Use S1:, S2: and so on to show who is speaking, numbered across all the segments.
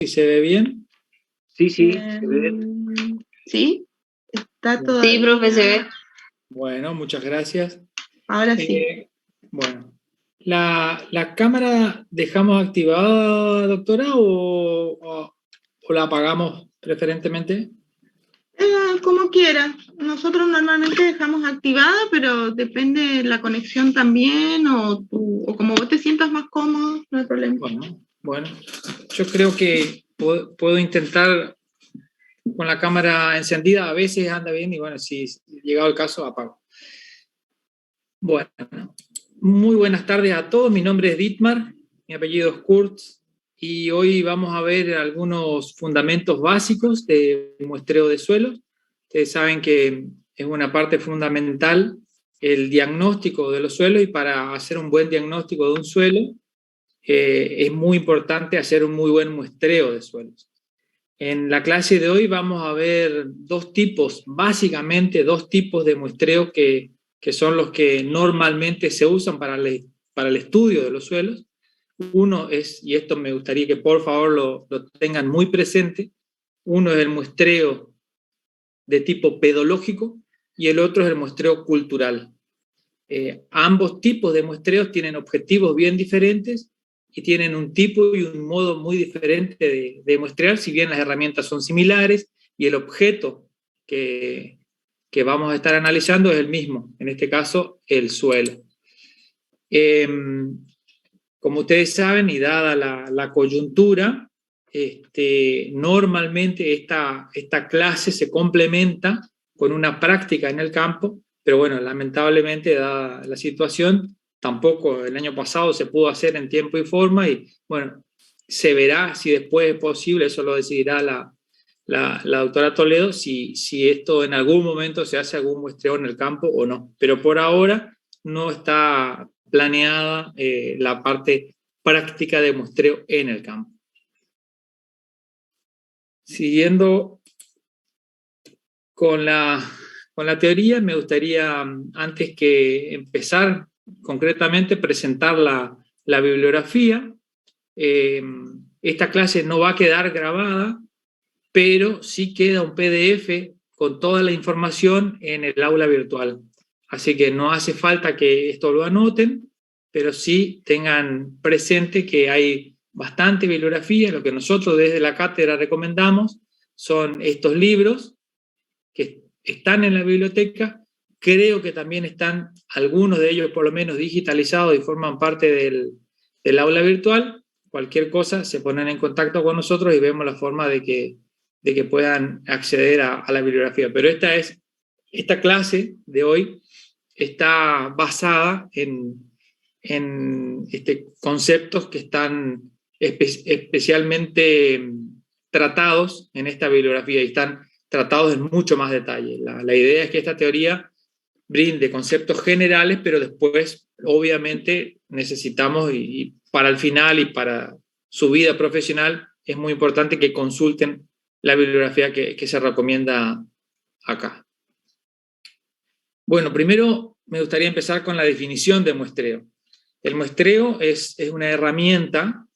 S1: si se ve bien.
S2: Sí, se ve.
S3: ¿Sí? Está todo.
S4: Sí, profe, se ve.
S1: Bueno, muchas gracias.
S3: Ahora sí.
S1: Bueno, ¿la cámara dejamos activada, doctora, o la apagamos preferentemente?
S3: Como quiera. Nosotros normalmente dejamos activada, pero depende de la conexión también, o como vos te sientas más cómodo, no hay problema.
S1: Bueno, yo creo que puedo intentar con la cámara encendida, a veces anda bien, y bueno, si llegado el caso, apago. Bueno, muy buenas tardes a todos, mi nombre es Dietmar, mi apellido es Kurtz, y hoy vamos a ver algunos fundamentos básicos de muestreo de suelos. Ustedes saben que es una parte fundamental el diagnóstico de los suelos, y para hacer un buen diagnóstico de un suelo es muy importante hacer un muy buen muestreo de suelos. En la clase de hoy vamos a ver básicamente dos tipos de muestreo que son los que normalmente se usan para el estudio de los suelos. Uno es, y esto me gustaría que por favor lo tengan muy presente, uno es el muestreo de tipo pedológico y el otro es el muestreo cultural. Ambos tipos de muestreos tienen objetivos bien diferentes y tienen un tipo y un modo muy diferente de muestrear, si bien las herramientas son similares y el objeto que vamos a estar analizando es el mismo, en este caso el suelo. Como ustedes saben, y dada la coyuntura, normalmente esta clase se complementa con una práctica en el campo, pero bueno, lamentablemente, dada la situación, tampoco el año pasado se pudo hacer en tiempo y forma, y bueno, se verá si después es posible, eso lo decidirá la doctora Toledo, si esto en algún momento se hace algún muestreo en el campo o no, pero por ahora no está planeada la parte práctica de muestreo en el campo. Siguiendo con la teoría, me gustaría, antes que empezar concretamente, presentar la bibliografía. Esta clase no va a quedar grabada, pero sí queda un PDF con toda la información en el aula virtual. Así que no hace falta que esto lo anoten, pero sí tengan presente que hay bastante bibliografía. Lo que nosotros desde la cátedra recomendamos son estos libros que están en la biblioteca. Creo que también están algunos de ellos por lo menos digitalizados y forman parte del aula virtual. Cualquier cosa se ponen en contacto con nosotros y vemos la forma de que puedan acceder a la bibliografía. Pero esta clase de hoy está basada en conceptos que están especialmente tratados en esta bibliografía y están tratados en mucho más detalle. La idea es que esta teoría brinde conceptos generales, pero después, obviamente, necesitamos, y para el final y para su vida profesional, es muy importante que consulten la bibliografía que se recomienda acá. Bueno, primero me gustaría empezar con la definición de muestreo. El muestreo es una herramienta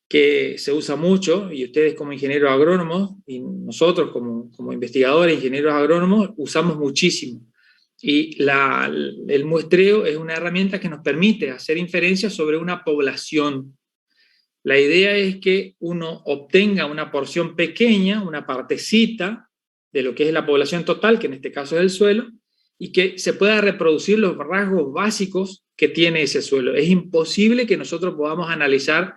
S1: que se usa mucho, y ustedes como ingenieros agrónomos, y nosotros como investigadores, ingenieros agrónomos, usamos muchísimo. Y el muestreo es una herramienta que nos permite hacer inferencias sobre una población. La idea es que uno obtenga una porción pequeña, una partecita de lo que es la población total, que en este caso es el suelo, y que se pueda reproducir los rasgos básicos que tiene ese suelo. Es imposible que nosotros podamos analizar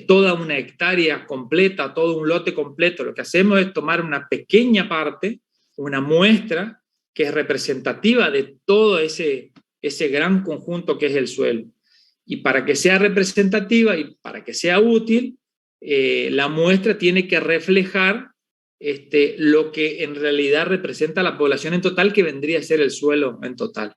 S1: toda una hectárea completa, todo un lote completo. Lo que hacemos es tomar una pequeña parte, una muestra, que es representativa de todo ese gran conjunto que es el suelo. Y para que sea representativa y para que sea útil, la muestra tiene que reflejar lo que en realidad representa la población en total, que vendría a ser el suelo en total.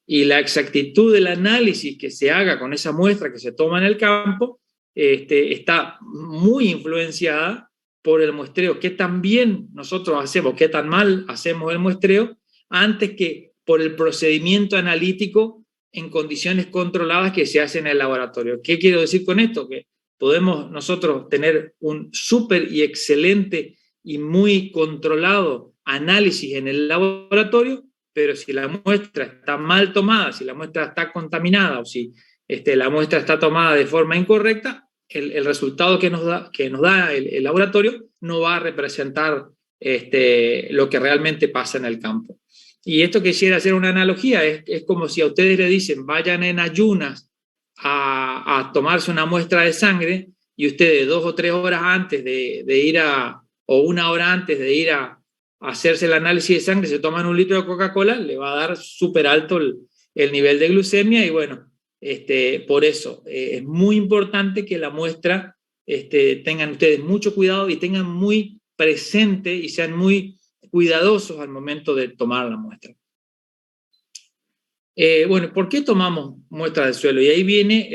S1: Y la exactitud del análisis que se haga con esa muestra que se toma en el campo está muy influenciada por el muestreo, qué tan bien nosotros hacemos, qué tan mal hacemos el muestreo, antes que por el procedimiento analítico en condiciones controladas que se hace en el laboratorio. ¿Qué quiero decir con esto? Que podemos nosotros tener un súper y excelente y muy controlado análisis en el laboratorio, pero si la muestra está mal tomada, si la muestra está contaminada o si la muestra está tomada de forma incorrecta, el resultado que nos da el laboratorio no va a representar lo que realmente pasa en el campo. Y esto quisiera hacer una analogía, es como si a ustedes le dicen, vayan en ayunas a tomarse una muestra de sangre, y ustedes 2 o 3 horas antes de ir o 1 hora antes de ir a hacerse el análisis de sangre, se toman 1 litro de Coca-Cola, le va a dar súper alto el nivel de glucemia, y bueno, por eso es muy importante que la muestra tengan ustedes mucho cuidado y tengan muy presente y sean muy cuidadosos al momento de tomar la muestra. Bueno, ¿por qué tomamos muestras de suelo? Y ahí viene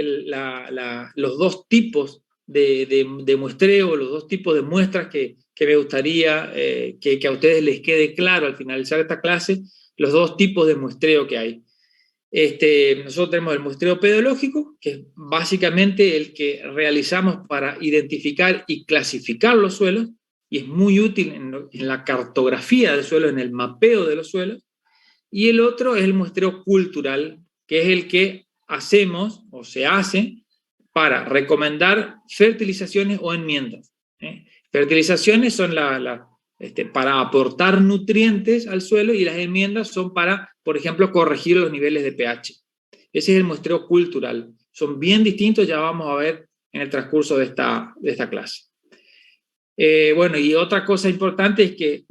S1: los 2 tipos de muestreo, los 2 tipos de muestras que me gustaría que a ustedes les quede claro al finalizar esta clase, los 2 tipos de muestreo que hay. Nosotros tenemos el muestreo pedológico, que es básicamente el que realizamos para identificar y clasificar los suelos, y es muy útil en la cartografía del suelo, en el mapeo de los suelos. Y el otro es el muestreo cultural, que es el que hacemos o se hace para recomendar fertilizaciones o enmiendas. Fertilizaciones son para aportar nutrientes al suelo, y las enmiendas son para, por ejemplo, corregir los niveles de pH. Ese es el muestreo cultural. Son bien distintos, ya vamos a ver en el transcurso de esta clase. Bueno, y otra cosa importante es que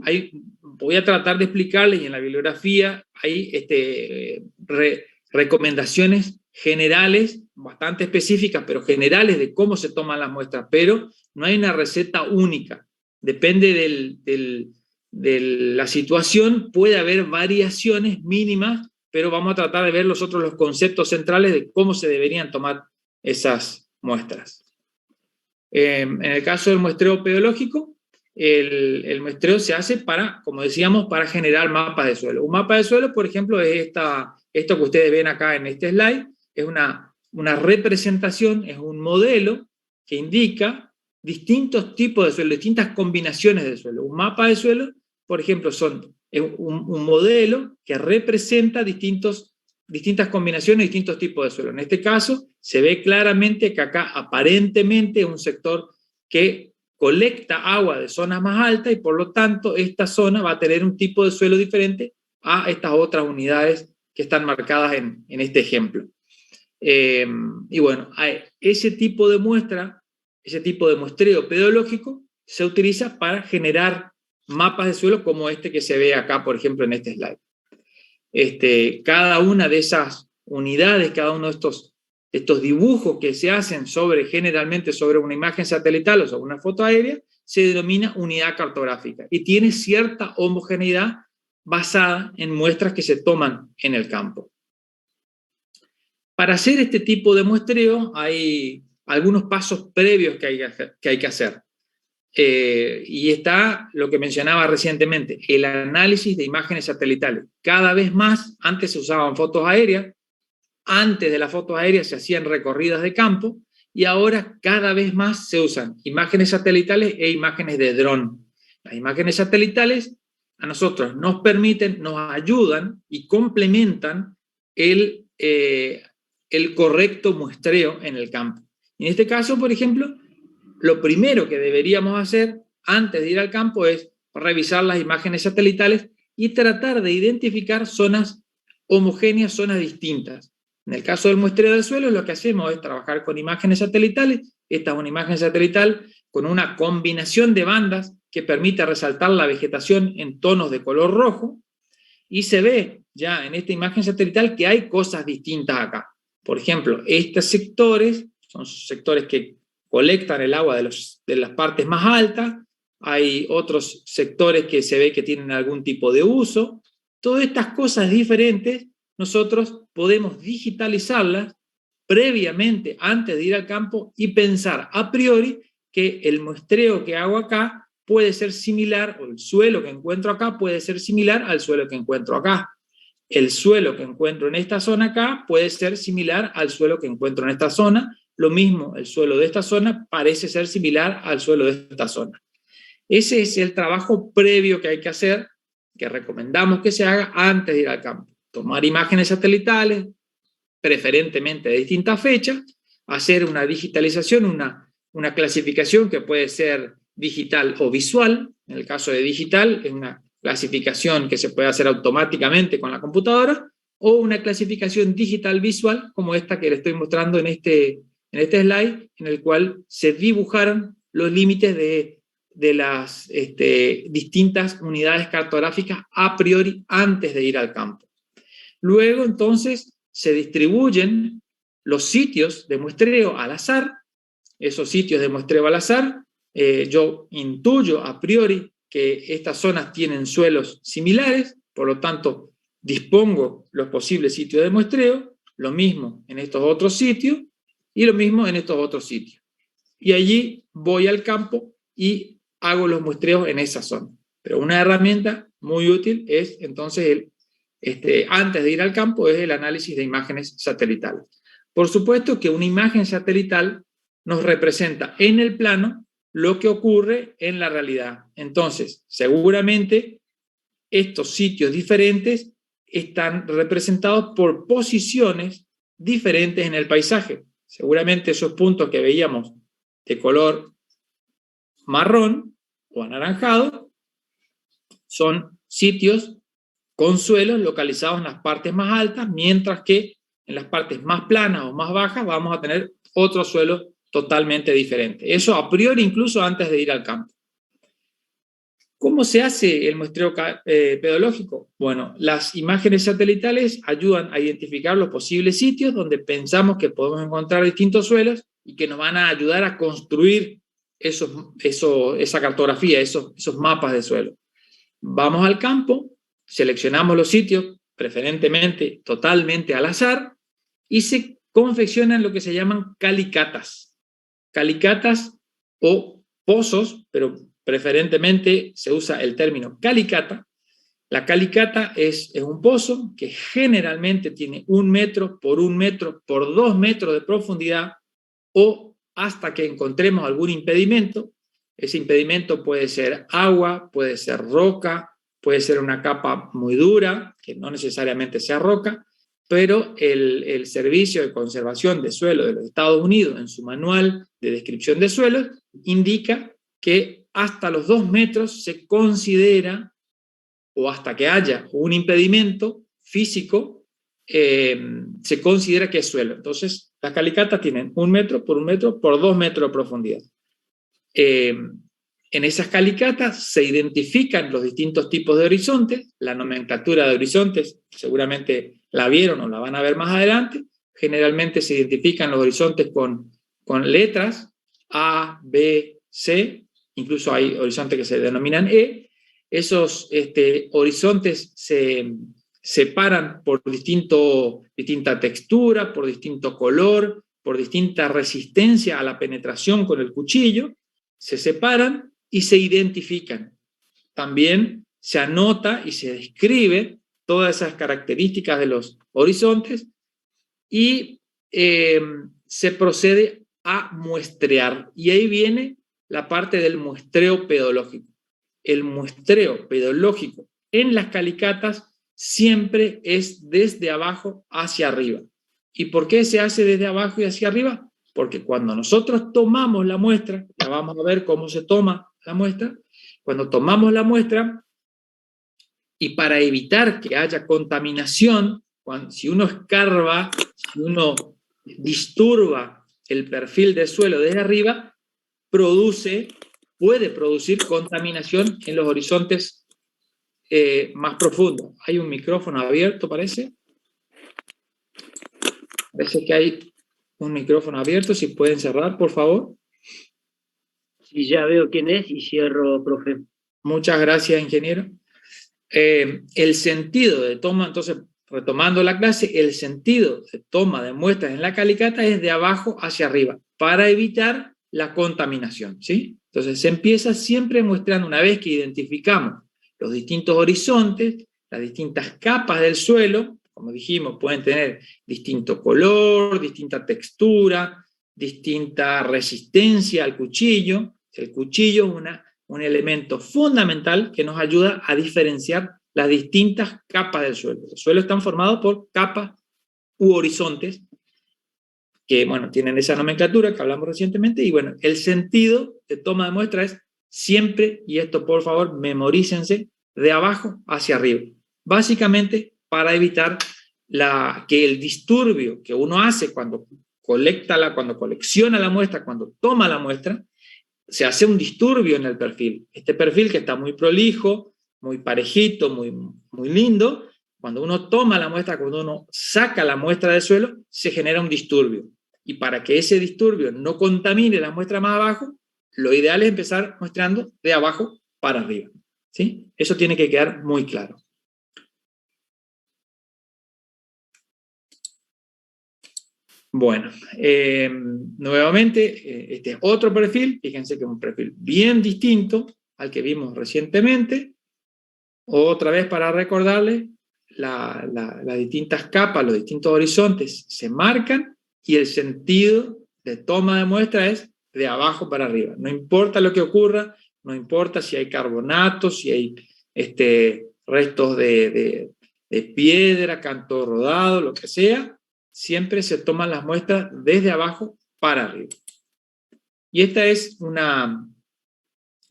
S1: voy a tratar de explicarles, y en la bibliografía hay recomendaciones generales, bastante específicas, pero generales de cómo se toman las muestras, pero no hay una receta única. Depende de la situación, puede haber variaciones mínimas, pero vamos a tratar de ver los conceptos centrales de cómo se deberían tomar esas muestras. En el caso del muestreo pedológico, el muestreo se hace para, como decíamos, para generar mapas de suelo. Un mapa de suelo, por ejemplo, es esto que ustedes ven acá en este slide, es una representación, es un modelo que indica distintos tipos de suelo, distintas combinaciones de suelo. Un mapa de suelo, por ejemplo, es un modelo que representa distintas combinaciones, distintos tipos de suelo. En este caso, se ve claramente que acá aparentemente es un sector que colecta agua de zonas más altas, y por lo tanto esta zona va a tener un tipo de suelo diferente a estas otras unidades que están marcadas en este ejemplo. Y bueno, ese tipo de muestra, ese tipo de muestreo pedológico se utiliza para generar mapas de suelo como este que se ve acá, por ejemplo, en este slide. Cada una de esas unidades, cada uno de estos dibujos que se hacen generalmente sobre una imagen satelital o sobre una foto aérea, se denomina unidad cartográfica y tiene cierta homogeneidad basada en muestras que se toman en el campo. Para hacer este tipo de muestreo hay algunos pasos previos que hay que hacer. Y está lo que mencionaba recientemente, el análisis de imágenes satelitales. Cada vez más, antes se usaban fotos aéreas, antes de las fotos aéreas se hacían recorridas de campo, y ahora cada vez más se usan imágenes satelitales e imágenes de dron. Las imágenes satelitales a nosotros nos ayudan y complementan el correcto muestreo en el campo. En este caso, por ejemplo, lo primero que deberíamos hacer antes de ir al campo es revisar las imágenes satelitales y tratar de identificar zonas homogéneas, zonas distintas. En el caso del muestreo del suelo, lo que hacemos es trabajar con imágenes satelitales. Esta es una imagen satelital con una combinación de bandas que permite resaltar la vegetación en tonos de color rojo, y se ve ya en esta imagen satelital que hay cosas distintas acá. Por ejemplo, estos sectores son sectores que colectan el agua de las partes más altas, hay otros sectores que se ve que tienen algún tipo de uso. Todas estas cosas diferentes nosotros podemos digitalizarlas previamente antes de ir al campo y pensar a priori que el muestreo que hago acá puede ser similar, o el suelo que encuentro acá puede ser similar al suelo que encuentro acá. El suelo que encuentro en esta zona acá puede ser similar al suelo que encuentro en esta zona, lo mismo, el suelo de esta zona parece ser similar al suelo de esta zona. Ese es el trabajo previo que hay que hacer, que recomendamos que se haga antes de ir al campo. Tomar imágenes satelitales, preferentemente de distintas fechas, hacer una digitalización, una clasificación que puede ser digital o visual. En el caso de digital, es una clasificación que se puede hacer automáticamente con la computadora, o una clasificación digital visual, como esta que le estoy mostrando en este slide, en el cual se dibujaron los límites de las distintas unidades cartográficas a priori antes de ir al campo. Luego, entonces, se distribuyen los sitios de muestreo al azar. Esos sitios de muestreo al azar, yo intuyo a priori que estas zonas tienen suelos similares, por lo tanto, dispongo los posibles sitios de muestreo, lo mismo en estos otros sitios y lo mismo en estos otros sitios. Y allí voy al campo y hago los muestreos en esa zona. Pero una herramienta muy útil es entonces, antes de ir al campo, es el análisis de imágenes satelitales. Por supuesto que una imagen satelital nos representa en el plano lo que ocurre en la realidad. Entonces, seguramente estos sitios diferentes están representados por posiciones diferentes en el paisaje. Seguramente esos puntos que veíamos de color marrón o anaranjado son sitios con suelos localizados en las partes más altas, mientras que en las partes más planas o más bajas vamos a tener otro suelo totalmente diferente. Eso a priori, incluso antes de ir al campo. ¿Cómo se hace el muestreo pedológico? Bueno, las imágenes satelitales ayudan a identificar los posibles sitios donde pensamos que podemos encontrar distintos suelos y que nos van a ayudar a construir esa cartografía, esos mapas de suelo. Vamos al campo, seleccionamos los sitios, preferentemente totalmente al azar, y se confeccionan lo que se llaman calicatas. Calicatas o pozos, pero preferentemente se usa el término calicata. La calicata es un pozo que generalmente tiene 1 metro por 1 metro por 2 metros de profundidad, o hasta que encontremos algún impedimento. Ese impedimento puede ser agua, puede ser roca, puede ser una capa muy dura, que no necesariamente sea roca, pero el Servicio de Conservación de Suelo de los Estados Unidos, en su manual de descripción de suelos, indica que hasta los 2 metros se considera, o hasta que haya un impedimento físico, se considera que es suelo. Entonces, las calicatas tienen 1 metro por 1 metro por 2 metros de profundidad. En esas calicatas se identifican los distintos tipos de horizontes. La nomenclatura de horizontes seguramente la vieron o la van a ver más adelante. Generalmente se identifican los horizontes con letras A, B, C, incluso hay horizontes que se denominan E. Esos horizontes se separan por distinta textura, por distinto color, por distinta resistencia a la penetración con el cuchillo. Se separan y se identifican. También se anota y se describe todas esas características de los horizontes y se procede a muestrear. Y ahí viene la parte del muestreo pedológico. El muestreo pedológico en las calicatas siempre es desde abajo hacia arriba. ¿Y por qué se hace desde abajo y hacia arriba? Porque cuando nosotros tomamos la muestra, ya vamos a ver cómo se toma la muestra, cuando tomamos la muestra, y para evitar que haya contaminación, si uno escarba, si uno disturba el perfil del suelo desde arriba, puede producir contaminación en los horizontes más profundos. Hay un micrófono abierto, parece. Parece que hay un micrófono abierto, si pueden cerrar, por favor.
S2: Sí, ya veo quién es y cierro, profe.
S1: Muchas gracias, ingeniero. El sentido de toma, entonces, retomando la clase, el sentido de toma de muestras en la calicata es de abajo hacia arriba, para evitar la contaminación, ¿sí? Entonces, se empieza siempre muestrando, una vez que identificamos los distintos horizontes, las distintas capas del suelo, como dijimos, pueden tener distinto color, distinta textura, distinta resistencia al cuchillo. El cuchillo es un elemento fundamental que nos ayuda a diferenciar las distintas capas del suelo. Los suelos están formados por capas u horizontes, que, bueno, tienen esa nomenclatura que hablamos recientemente, y bueno, el sentido de toma de muestra es siempre, y esto por favor memorícense, de abajo hacia arriba. Básicamente para evitar que el disturbio que uno hace cuando colecciona la muestra, cuando toma la muestra, se hace un disturbio en el perfil. Este perfil que está muy prolijo, muy parejito, muy lindo, cuando uno toma la muestra, cuando uno saca la muestra del suelo, se genera un disturbio. Y para que ese disturbio no contamine la muestra más abajo, lo ideal es empezar muestrando de abajo para arriba, ¿sí? Eso tiene que quedar muy claro. Bueno, nuevamente, este es otro perfil. Fíjense que es un perfil bien distinto al que vimos recientemente. Otra vez para recordarles, las distintas capas, los distintos horizontes se marcan y el sentido de toma de muestra es de abajo para arriba. No importa lo que ocurra, no importa si hay carbonato, si hay restos de piedra, canto rodado, lo que sea, siempre se toman las muestras desde abajo para arriba. Y esta es una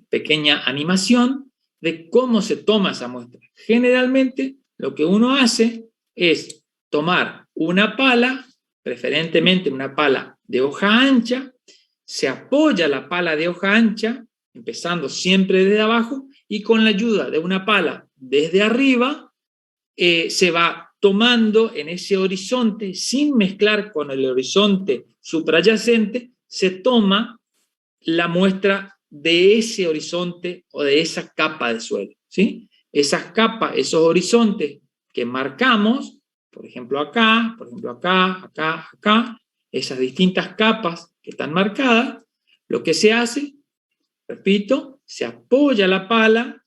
S1: pequeña animación de cómo se toma esa muestra. Generalmente lo que uno hace es tomar una pala, preferentemente una pala de hoja ancha, se apoya la pala de hoja ancha, empezando siempre desde abajo, y con la ayuda de una pala desde arriba, se va tomando en ese horizonte, sin mezclar con el horizonte suprayacente, se toma la muestra de ese horizonte o de esa capa de suelo, ¿sí? Esas capas, esos horizontes que marcamos, por ejemplo acá, acá, esas distintas capas que están marcadas, lo que se hace, repito, se apoya la pala,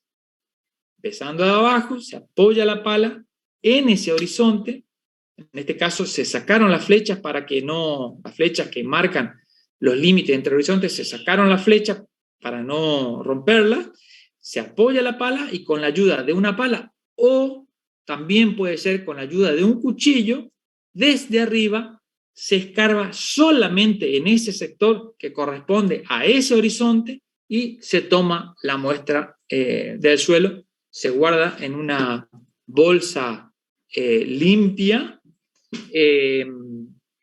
S1: empezando de abajo, se apoya la pala en ese horizonte. En este caso se sacaron las flechas para que no, las flechas que marcan los límites entre horizontes, se sacaron las flechas para no romperlas, se apoya la pala y con la ayuda de una pala, o también puede ser con la ayuda de un cuchillo, desde arriba se escarba solamente en ese sector que corresponde a ese horizonte y se toma la muestra del suelo, se guarda en una bolsa limpia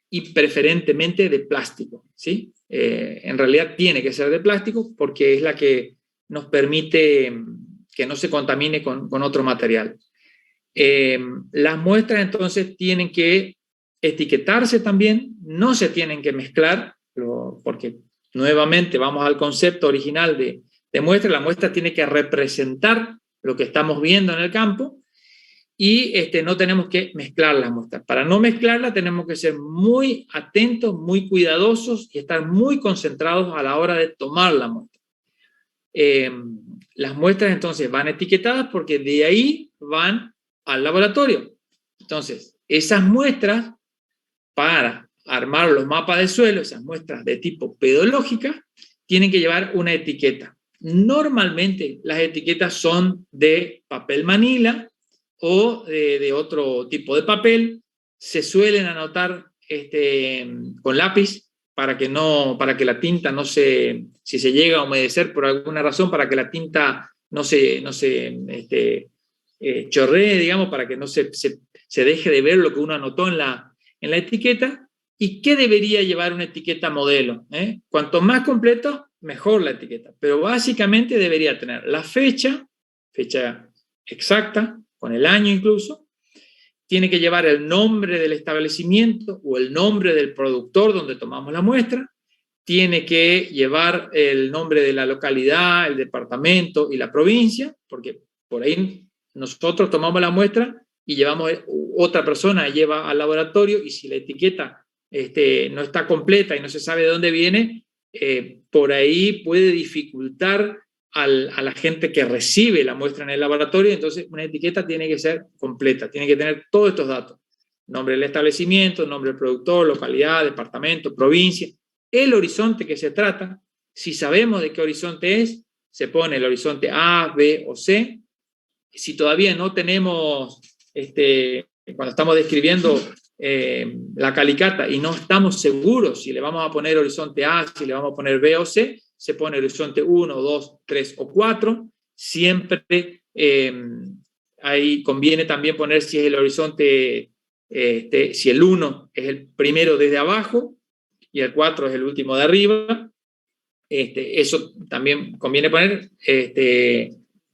S1: y preferentemente de plástico, ¿sí? En realidad tiene que ser de plástico porque es la que nos permite que no se contamine con otro material. Las muestras entonces tienen que etiquetarse también, no se tienen que mezclar, porque nuevamente vamos al concepto original de muestra. La muestra tiene que representar lo que estamos viendo en el campo y no tenemos que mezclar las muestras. Para no mezclarla tenemos que ser muy atentos, muy cuidadosos y estar muy concentrados a la hora de tomar la muestra. Las muestras entonces van etiquetadas porque de ahí van al laboratorio. Entonces, esas muestras para armar los mapas de suelo, esas muestras de tipo pedológica, tienen que llevar una etiqueta. Normalmente las etiquetas son de papel manila o de otro tipo de papel. Se suelen anotar con lápiz para que la tinta no se, si se llega a humedecer por alguna razón, para que la tinta no se chorree, digamos, para que no se deje de ver lo que uno anotó en la etiqueta. ¿Y qué debería llevar una etiqueta modelo? Cuanto más completo, mejor la etiqueta. Pero básicamente debería tener la fecha exacta, con el año incluso. Tiene que llevar el nombre del establecimiento o el nombre del productor donde tomamos la muestra. Tiene que llevar el nombre de la localidad, el departamento y la provincia, porque por ahí nosotros tomamos la muestra y llevamos, otra persona lleva al laboratorio, y si la etiqueta no está completa y no se sabe de dónde viene, por ahí puede dificultar a la gente que recibe la muestra en el laboratorio. Entonces una etiqueta tiene que ser completa, tiene que tener todos estos datos: nombre del establecimiento, nombre del productor, localidad, departamento, provincia, el horizonte que se trata. Si sabemos de qué horizonte es, se pone el horizonte A, B o C. Si todavía no tenemos, cuando estamos describiendo la calicata y no estamos seguros si le vamos a poner horizonte A, si le vamos a poner B o C, se pone horizonte 1, 2, 3 o 4. Siempre ahí conviene también poner si es el horizonte, si el 1 es el primero desde abajo y el 4 es el último de arriba. Eso también conviene poner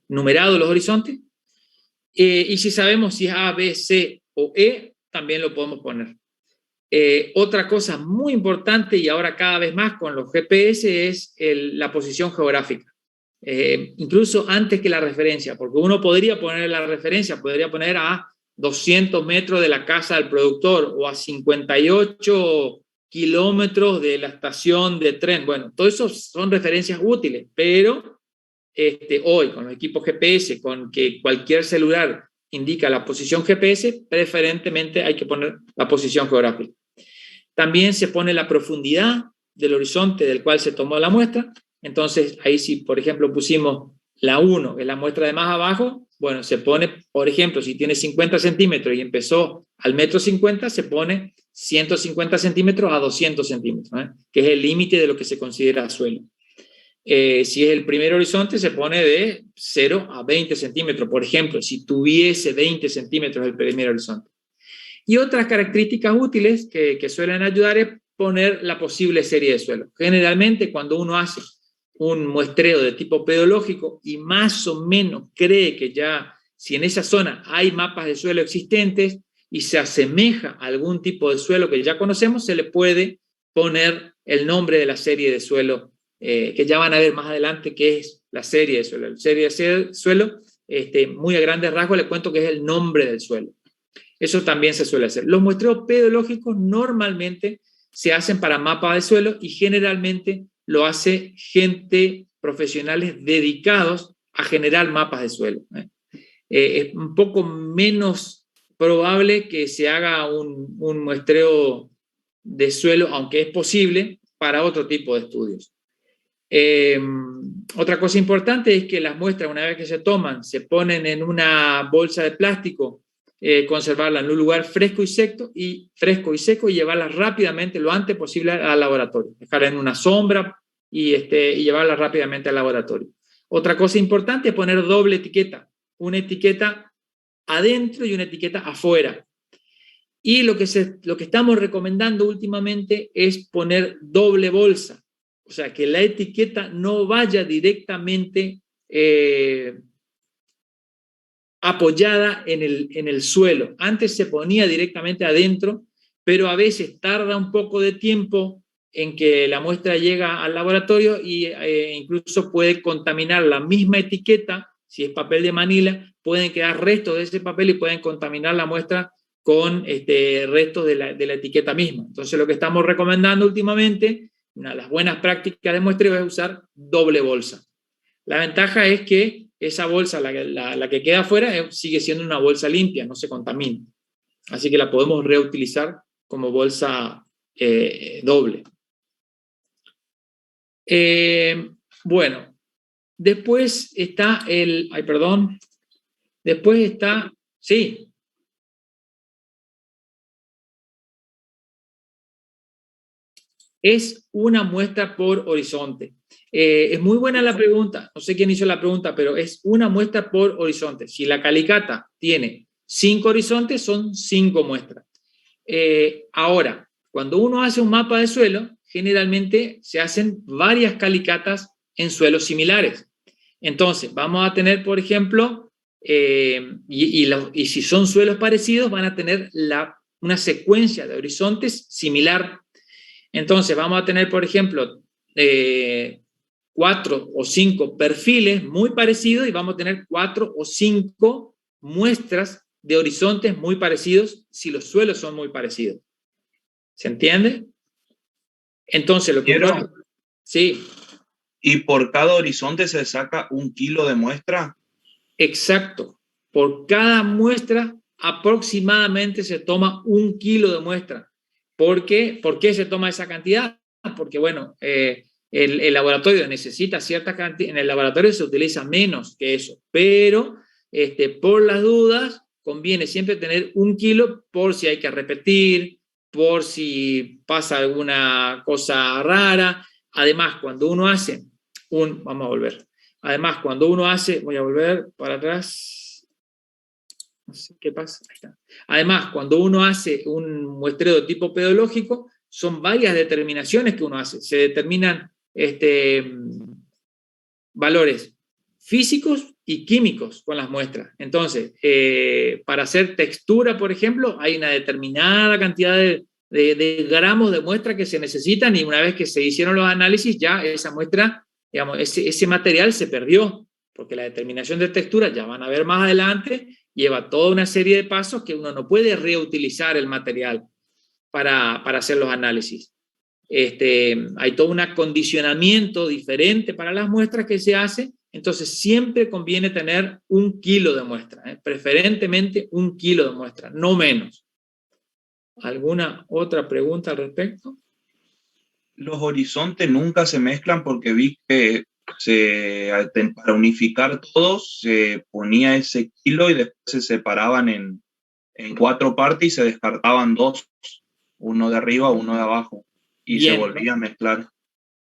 S1: numerados los horizontes. Y si sabemos si es A, B, C o E, también lo podemos poner. Otra cosa muy importante, y ahora cada vez más con los GPS, es la posición geográfica. Incluso antes que la referencia, porque uno podría poner la referencia, podría poner a 200 metros de la casa del productor o a 58 kilómetros de la estación de tren. Bueno, todo eso son referencias útiles, pero hoy con los equipos GPS, con que cualquier celular indica la posición GPS, preferentemente hay que poner la posición geográfica. También se pone la profundidad del horizonte del cual se tomó la muestra. Entonces, ahí si, por ejemplo, pusimos la 1, que es la muestra de más abajo, bueno, se pone, por ejemplo, si tiene 50 centímetros y empezó al 1,50 m, se pone 150 centímetros a 200 centímetros, que es el límite de lo que se considera suelo. Si es el primer horizonte, se pone de 0 a 20 centímetros, por ejemplo, si tuviese 20 centímetros el primer horizonte. Y otras características útiles que suelen ayudar es poner la posible serie de suelo. Generalmente, cuando uno hace un muestreo de tipo pedológico y más o menos cree que ya, si en esa zona hay mapas de suelo existentes y se asemeja a algún tipo de suelo que ya conocemos, se le puede poner el nombre de la serie de suelo, que ya van a ver más adelante qué es la serie de suelo. La serie de suelo, muy a grandes rasgos, le cuento que es el nombre del suelo. Eso también se suele hacer. Los muestreos pedológicos normalmente se hacen para mapas de suelo y generalmente lo hace gente, profesionales dedicados a generar mapas de suelo. Es un poco menos probable que se haga un muestreo de suelo, aunque es posible, para otro tipo de estudios. Otra cosa importante es que las muestras, una vez que se toman, se ponen en una bolsa de plástico, conservarla en un lugar fresco y seco y llevarlas rápidamente, lo antes posible, al laboratorio. Dejarla en una sombra y llevarla rápidamente al laboratorio. Otra cosa importante es poner doble etiqueta, una etiqueta adentro y una etiqueta afuera. Y lo que estamos recomendando últimamente es poner doble bolsa, o sea, que la etiqueta no vaya directamente apoyada en el suelo. Antes se ponía directamente adentro, pero a veces tarda un poco de tiempo en que la muestra llega al laboratorio y incluso puede contaminar la misma etiqueta. Si es papel de Manila, pueden quedar restos de ese papel y pueden contaminar la muestra con restos de la etiqueta misma. Entonces, lo que estamos recomendando últimamente, una de las buenas prácticas de muestreo es usar doble bolsa. La ventaja es que esa bolsa, la que queda afuera, sigue siendo una bolsa limpia, no se contamina. Así que la podemos reutilizar como bolsa doble. Bueno, después está después está, sí. Es una muestra por horizonte. Es muy buena la pregunta, no sé quién hizo la pregunta, pero es una muestra por horizonte. Si la calicata tiene 5 horizontes, son 5 muestras. Ahora, cuando uno hace un mapa de suelo, generalmente se hacen varias calicatas en suelos similares. Entonces, vamos a tener, por ejemplo, y si son suelos parecidos, van a tener una secuencia de horizontes similar. Entonces, vamos a tener, por ejemplo, 4 o 5 perfiles muy parecidos y vamos a tener 4 o 5 muestras de horizontes muy parecidos si los suelos son muy parecidos. ¿Se entiende? Entonces, lo que uno... Sí.
S4: ¿Y por cada horizonte se saca 1 kilo de muestra?
S1: Exacto. Por cada muestra aproximadamente se toma 1 kilo de muestra. ¿Por qué se toma esa cantidad? porque bueno, el laboratorio necesita cierta cantidad, en el laboratorio se utiliza menos que eso, pero por las dudas conviene siempre tener 1 kilo por si hay que repetir, por si pasa alguna cosa rara. Además, cuando uno hace vamos a volver. Además, cuando uno hace, voy a volver para atrás, no sé qué pasa, ahí está. Además, cuando uno hace un muestreo de tipo pedológico, son varias determinaciones que uno hace. Se determinan valores físicos y químicos con las muestras. Entonces, para hacer textura, por ejemplo, hay una determinada cantidad de gramos de muestra que se necesitan, y una vez que se hicieron los análisis, ya esa muestra, digamos, ese material se perdió, porque la determinación de textura, ya van a ver más adelante, lleva toda una serie de pasos que uno no puede reutilizar el material para hacer los análisis. Hay todo un acondicionamiento diferente para las muestras que se hace, entonces siempre conviene tener 1 kilo de muestra, preferentemente 1 kilo de muestra, no menos. ¿Alguna otra pregunta al respecto?
S4: Los horizontes nunca se mezclan porque vi que para unificar todos se ponía ese kilo y después se separaban en 4 partes y se descartaban 2, uno de arriba, uno de abajo, y bien, se volvía a mezclar.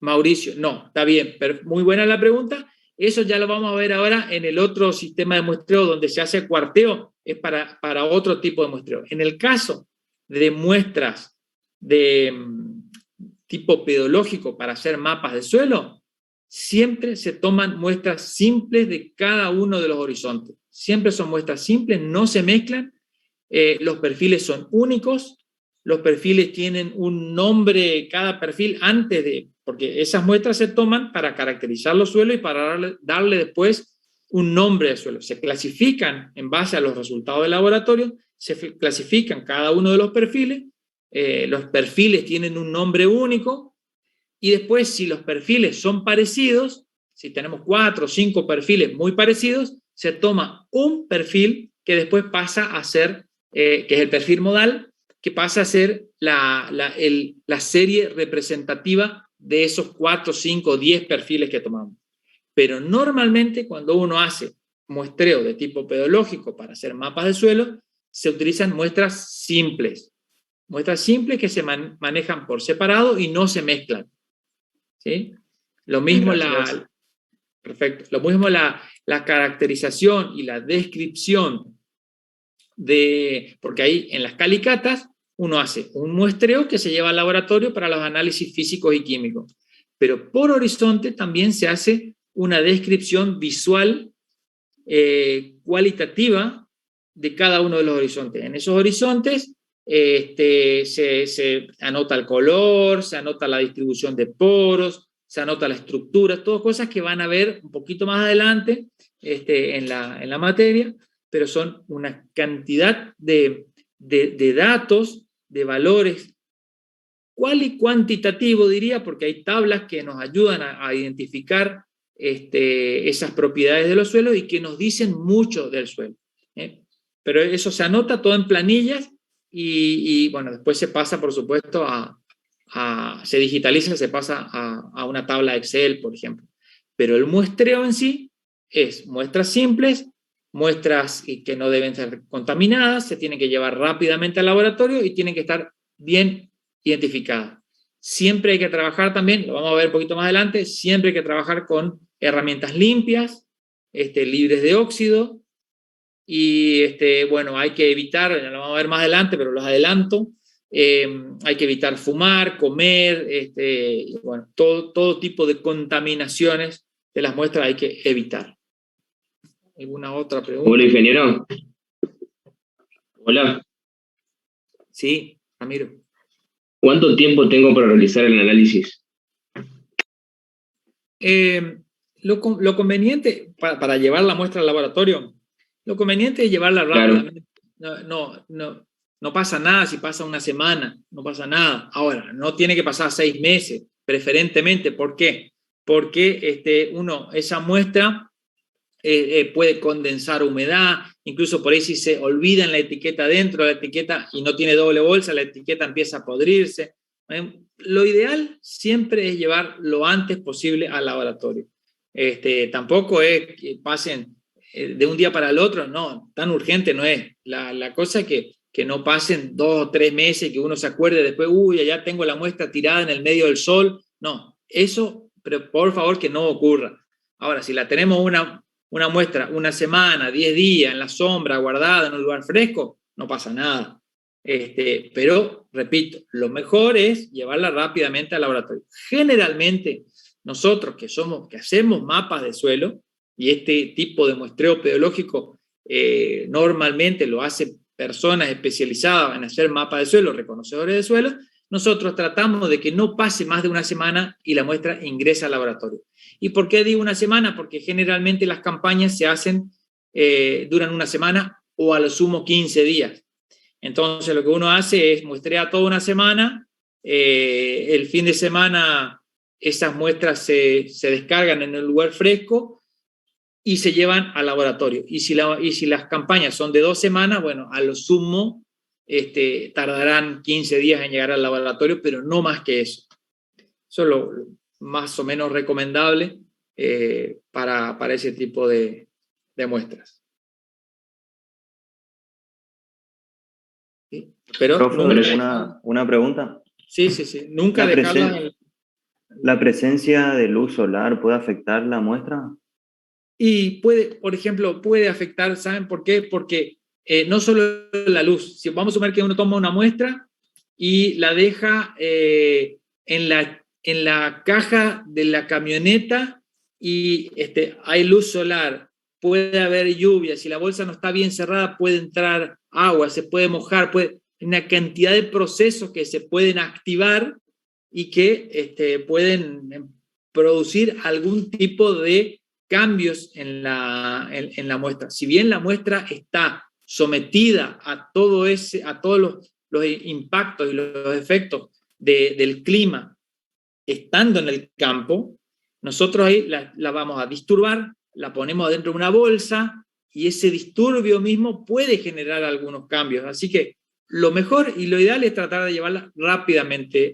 S1: Mauricio, no, está bien, pero muy buena la pregunta. Eso ya lo vamos a ver ahora en el otro sistema de muestreo donde se hace cuarteo, es para otro tipo de muestreo. En el caso de muestras de tipo pedológico para hacer mapas de suelo, siempre se toman muestras simples de cada uno de los horizontes. Siempre son muestras simples, no se mezclan, los perfiles son únicos, los perfiles tienen un nombre, cada perfil antes de, porque esas muestras se toman para caracterizar los suelos y para darle después un nombre al suelo. Se clasifican en base a los resultados del laboratorio, se clasifican cada uno de los perfiles tienen un nombre único, y después si los perfiles son parecidos, si tenemos 4 o 5 perfiles muy parecidos, se toma un perfil que después pasa a ser, que es el perfil modal, que pasa a ser la serie representativa de esos 4, 5, 10 perfiles que tomamos. Pero normalmente cuando uno hace muestreo de tipo pedológico para hacer mapas de suelo, se utilizan muestras simples que se manejan por separado y no se mezclan. ¿Sí? Lo mismo Lo mismo la caracterización y la descripción porque ahí en las calicatas uno hace un muestreo que se lleva al laboratorio para los análisis físicos y químicos, pero por horizonte también se hace una descripción visual cualitativa de cada uno de los horizontes. En esos horizontes se anota el color, se anota la distribución de poros, se anota la estructura, todas cosas que van a ver un poquito más adelante en la materia, pero son una cantidad de datos, de valores cuantitativo, diría, porque hay tablas que nos ayudan a identificar esas propiedades de los suelos y que nos dicen mucho del suelo. Pero eso se anota todo en planillas y bueno, después se pasa, por supuesto, se digitaliza, se pasa a una tabla Excel, por ejemplo. Pero el muestreo en sí es muestras simples, muestras que no deben ser contaminadas, se tienen que llevar rápidamente al laboratorio y tienen que estar bien identificadas. Siempre hay que trabajar también, lo vamos a ver un poquito más adelante, siempre hay que trabajar con herramientas limpias, libres de óxido, y bueno, hay que evitar, lo vamos a ver más adelante, pero los adelanto, hay que evitar fumar, comer, bueno, todo tipo de contaminaciones de las muestras hay que evitar. ¿Alguna otra pregunta?
S5: Hola, ingeniero. Hola.
S1: Sí, Ramiro.
S5: ¿Cuánto tiempo tengo para realizar el análisis?
S1: Lo conveniente para llevar la muestra al laboratorio, lo conveniente es llevarla rápidamente. Claro. No pasa nada si pasa una semana, no pasa nada. Ahora, no tiene que pasar 6 meses, preferentemente. ¿Por qué? Porque esa muestra puede condensar humedad, incluso por ahí si se olvida en la etiqueta dentro de la etiqueta y no tiene doble bolsa, la etiqueta empieza a podrirse. Lo ideal siempre es llevar lo antes posible al laboratorio. Tampoco es que pasen de un día para el otro, no, tan urgente no es. La cosa es que no pasen 2 o 3 meses, que uno se acuerde después, uy, allá tengo la muestra tirada en el medio del sol. No, eso, pero por favor que no ocurra. Ahora, si la tenemos una muestra, una semana, 10 días en la sombra, guardada en un lugar fresco, no pasa nada. Pero, repito, lo mejor es llevarla rápidamente al laboratorio. Generalmente, nosotros que hacemos mapas de suelo, y este tipo de muestreo pedológico normalmente lo hacen personas especializadas en hacer mapas de suelo, reconocedores de suelo, nosotros tratamos de que no pase más de una semana y la muestra ingresa al laboratorio. ¿Y por qué digo una semana? Porque generalmente las campañas se hacen, duran una semana o a lo sumo 15 días. Entonces lo que uno hace es muestrear toda una semana, el fin de semana esas muestras se descargan en el lugar fresco y se llevan al laboratorio. Y si las campañas son de 2 semanas, bueno, a lo sumo tardarán 15 días en llegar al laboratorio, pero no más que eso. Eso es lo más o menos recomendable para ese tipo de muestras. ¿Sí? Pero
S6: Profe, una pregunta.
S1: Sí. Nunca dejarla
S6: ¿La presencia de luz solar puede afectar la muestra?
S1: Y puede, por ejemplo, puede afectar, ¿saben por qué? Porque no solo la luz. Si vamos a suponer que uno toma una muestra y la deja en la caja de la camioneta y hay luz solar, puede haber lluvia, si la bolsa no está bien cerrada puede entrar agua, se puede mojar, hay una cantidad de procesos que se pueden activar y que pueden producir algún tipo de cambios en la muestra. Si bien la muestra está sometida a todos los impactos y los efectos del clima estando en el campo, nosotros ahí la vamos a disturbar, la ponemos dentro de una bolsa y ese disturbio mismo puede generar algunos cambios. Así que lo mejor y lo ideal es tratar de llevarla rápidamente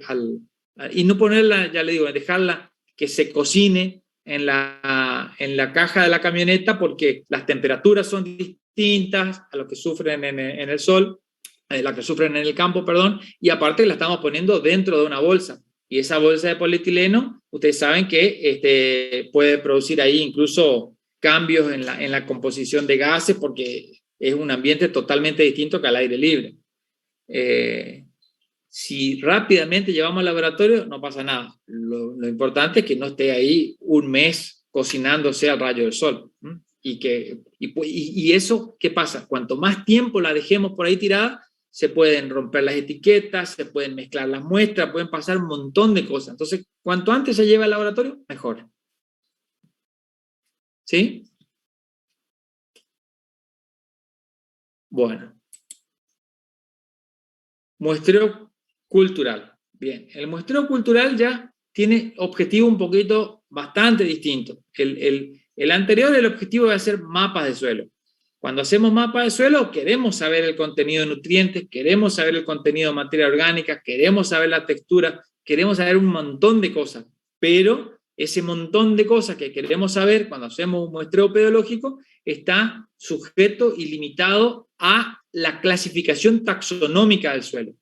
S1: y no ponerla, ya le digo, dejarla que se cocine en la caja de la camioneta, porque las temperaturas son distintas a lo que sufren en el sol, las que sufren en el campo, perdón, y aparte la estamos poniendo dentro de una bolsa. Y esa bolsa de polietileno, ustedes saben que puede producir ahí incluso cambios en la composición de gases, porque es un ambiente totalmente distinto que al aire libre. Si rápidamente llevamos al laboratorio, no pasa nada. Lo importante es que no esté ahí un mes cocinándose al rayo del sol. Y eso, ¿qué pasa? Cuanto más tiempo la dejemos por ahí tirada, se pueden romper las etiquetas, se pueden mezclar las muestras, pueden pasar un montón de cosas. Entonces, cuanto antes se lleve al laboratorio, mejor. ¿Sí? Bueno. Muestreo cultural. Bien, el muestreo cultural ya tiene objetivo un poquito bastante distinto. El anterior, el objetivo de hacer mapas de suelo. Cuando hacemos mapas de suelo, queremos saber el contenido de nutrientes, queremos saber el contenido de materia orgánica, queremos saber la textura, queremos saber un montón de cosas. Pero ese montón de cosas que queremos saber cuando hacemos un muestreo pedológico está sujeto y limitado a la clasificación taxonómica del suelo.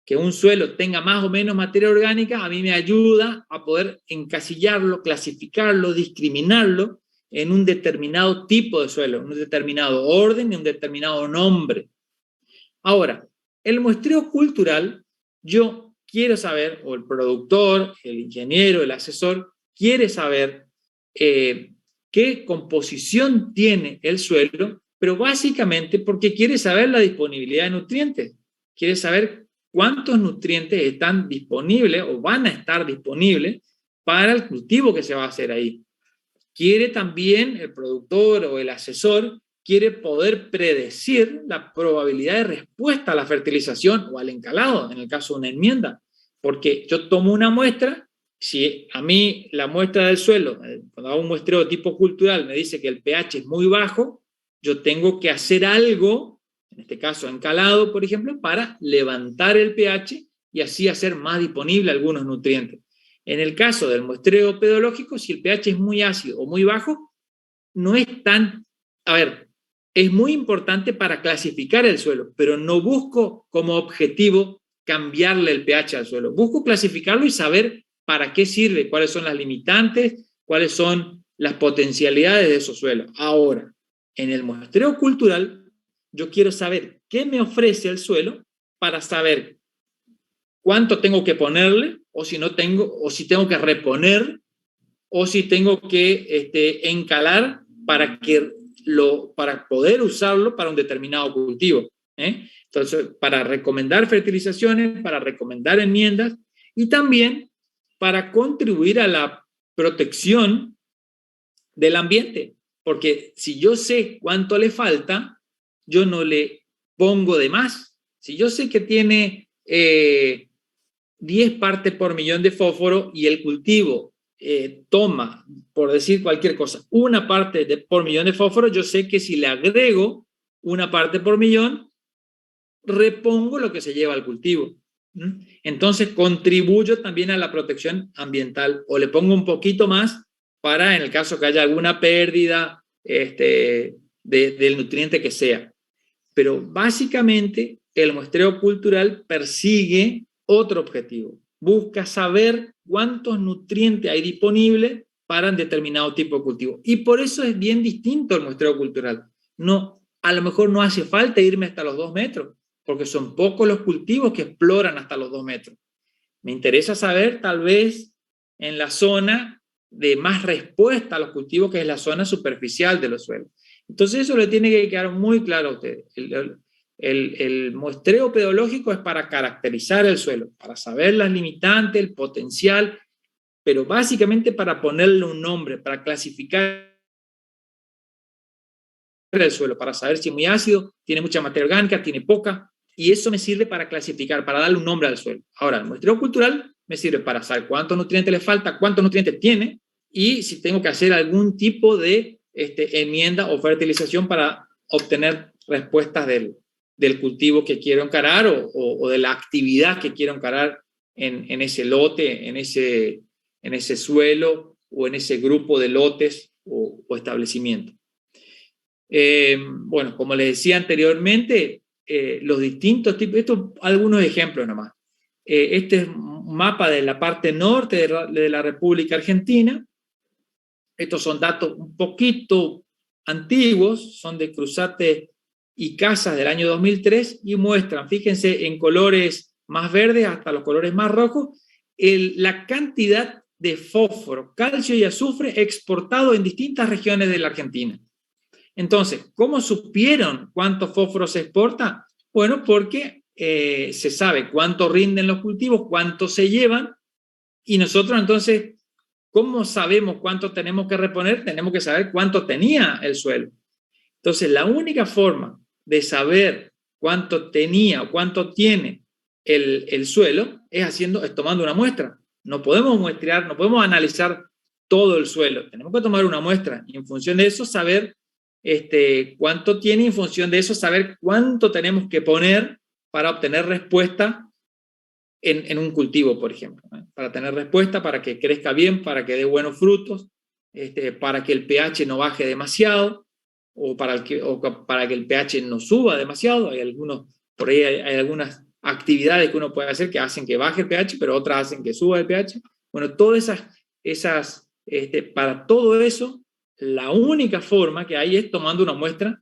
S1: Que un suelo tenga más o menos materia orgánica a mí me ayuda a poder encasillarlo, clasificarlo, discriminarlo en un determinado tipo de suelo, en un determinado orden y un determinado nombre. Ahora, el muestreo cultural, yo quiero saber, o el productor, el ingeniero, el asesor, quiere saber qué composición tiene el suelo, pero básicamente porque quiere saber la disponibilidad de nutrientes, quiere saber cuántos nutrientes están disponibles o van a estar disponibles para el cultivo que se va a hacer ahí. Quiere también el productor o el asesor, quiere poder predecir la probabilidad de respuesta a la fertilización o al encalado, en el caso de una enmienda. Porque yo tomo una muestra, si a mí la muestra del suelo, cuando hago un muestreo de tipo cultural, me dice que el pH es muy bajo, yo tengo que hacer algo, en este caso encalado, por ejemplo, para levantar el pH y así hacer más disponible algunos nutrientes. En el caso del muestreo pedológico, si el pH es muy ácido o muy bajo, no es tan... A ver, es muy importante para clasificar el suelo, pero no busco como objetivo cambiarle el pH al suelo. Busco clasificarlo y saber para qué sirve, cuáles son las limitantes, cuáles son las potencialidades de esos suelos. Ahora, en el muestreo cultural, yo quiero saber qué me ofrece el suelo para saber cuánto tengo que ponerle, o si no tengo, o si tengo que reponer, o si tengo que encalar para poder usarlo para un determinado cultivo. Entonces, para recomendar fertilizaciones, para recomendar enmiendas y también para contribuir a la protección del ambiente. Porque si yo sé cuánto le falta, yo no le pongo de más. Si yo sé que tiene 10 partes por millón de fósforo y el cultivo toma, por decir cualquier cosa, una parte por millón de fósforo, yo sé que si le agrego una parte por millón, repongo lo que se lleva al cultivo. Entonces contribuyo también a la protección ambiental, o le pongo un poquito más para en el caso que haya alguna pérdida del nutriente que sea. Pero básicamente el muestreo cultural persigue otro objetivo. Busca saber cuántos nutrientes hay disponibles para un determinado tipo de cultivo. Y por eso es bien distinto el muestreo cultural. No, a lo mejor no hace falta irme hasta los 2 metros, porque son pocos los cultivos que exploran hasta los 2 metros. Me interesa saber, tal vez, en la zona de más respuesta a los cultivos, que es la zona superficial de los suelos. Entonces eso le tiene que quedar muy claro a ustedes. El muestreo pedológico es para caracterizar el suelo, para saber las limitantes, el potencial, pero básicamente para ponerle un nombre, para clasificar el suelo, para saber si es muy ácido, tiene mucha materia orgánica, tiene poca, y eso me sirve para clasificar, para darle un nombre al suelo. Ahora, el muestreo cultural me sirve para saber cuántos nutrientes le falta, cuántos nutrientes tiene, y si tengo que hacer algún tipo de enmienda o fertilización para obtener respuestas del cultivo que quiero encarar o de la actividad que quiero encarar en ese lote, en ese suelo o en ese grupo de lotes o establecimientos. Bueno, como les decía anteriormente, los distintos tipos, estos algunos ejemplos nomás. Este es un mapa de la parte norte de la República Argentina. Estos son datos un poquito antiguos, son de Cruzate y Casas del año 2003 y muestran, fíjense, en colores más verdes hasta los colores más rojos, la cantidad de fósforo, calcio y azufre exportado en distintas regiones de la Argentina. Entonces, ¿cómo supieron cuánto fósforo se exporta? Bueno, porque se sabe cuánto rinden los cultivos, cuánto se llevan, y nosotros entonces, ¿cómo sabemos cuánto tenemos que reponer? Tenemos que saber cuánto tenía el suelo. Entonces, la única forma de saber cuánto tenía o cuánto tiene el suelo es tomando una muestra. No podemos muestrear, no podemos analizar todo el suelo. Tenemos que tomar una muestra y en función de eso saber cuánto tiene, y en función de eso saber cuánto tenemos que poner para obtener respuesta en un cultivo, por ejemplo, para tener respuesta, para que crezca bien, para que dé buenos frutos, para que el pH no baje demasiado, o para que el pH no suba demasiado. Por ahí hay algunas actividades que uno puede hacer que hacen que baje el pH, pero otras hacen que suba el pH. Bueno, todas para todo eso, la única forma que hay es tomando una muestra,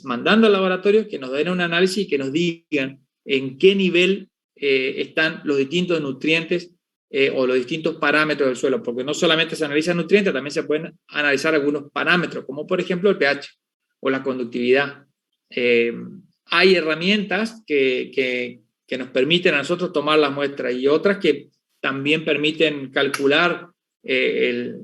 S1: mandando al laboratorio que nos den un análisis y que nos digan en qué nivel están los distintos nutrientes o los distintos parámetros del suelo, porque no solamente se analizan nutrientes, también se pueden analizar algunos parámetros, como por ejemplo el pH o la conductividad. Hay herramientas que nos permiten a nosotros tomar las muestras y otras que también permiten calcular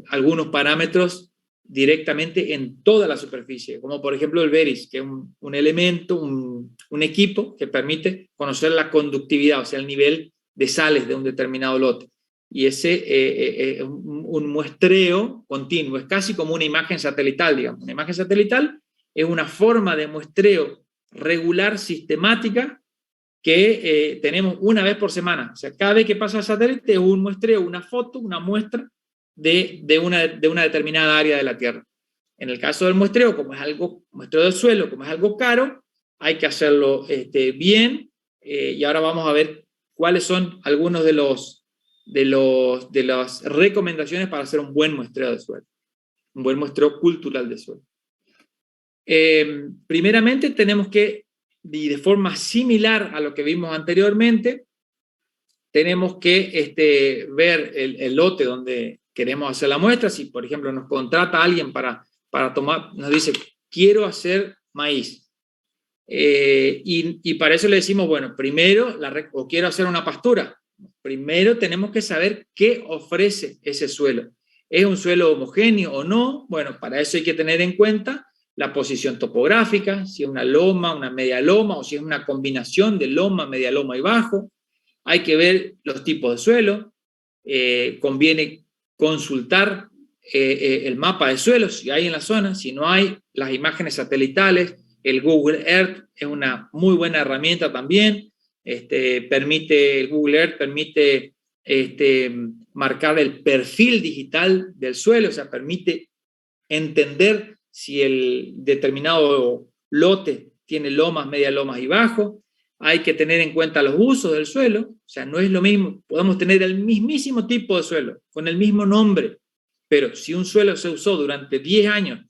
S1: algunos parámetros directamente en toda la superficie, como por ejemplo el VERIS, que es un elemento, un equipo que permite conocer la conductividad, o sea, el nivel de sales de un determinado lote. Y ese un muestreo continuo, es casi como una imagen satelital, digamos. Una imagen satelital es una forma de muestreo regular, sistemática, que tenemos una vez por semana. O sea, cada vez que pasa el satélite es un muestreo, una foto, una muestra de una determinada área de la Tierra. En el caso del muestreo, como es algo, muestreo del suelo, como es algo caro, hay que hacerlo bien, y ahora vamos a ver cuáles son algunos de las recomendaciones para hacer un buen muestreo de suelo, un buen muestreo cultural de suelo. Primeramente tenemos que, y de forma similar a lo que vimos anteriormente, tenemos que ver el lote donde queremos hacer la muestra. Si, por ejemplo, nos contrata alguien para tomar, nos dice, quiero hacer maíz. Y para eso le decimos, bueno, primero, o quiero hacer una pastura. Primero tenemos que saber qué ofrece ese suelo. ¿Es un suelo homogéneo o no? Bueno, para eso hay que tener en cuenta la posición topográfica, si es una loma, una media loma, o si es una combinación de loma, media loma y bajo. Hay que ver los tipos de suelo. Conviene consultar el mapa de suelo, si hay en la zona. Si no hay, las imágenes satelitales. El Google Earth es una muy buena herramienta también. El Google Earth permite marcar el perfil digital del suelo, o sea, permite entender si el determinado lote tiene lomas, medias lomas y bajos. Hay que tener en cuenta los usos del suelo, o sea, no es lo mismo, podemos tener el mismísimo tipo de suelo, con el mismo nombre, pero si un suelo se usó durante 10 años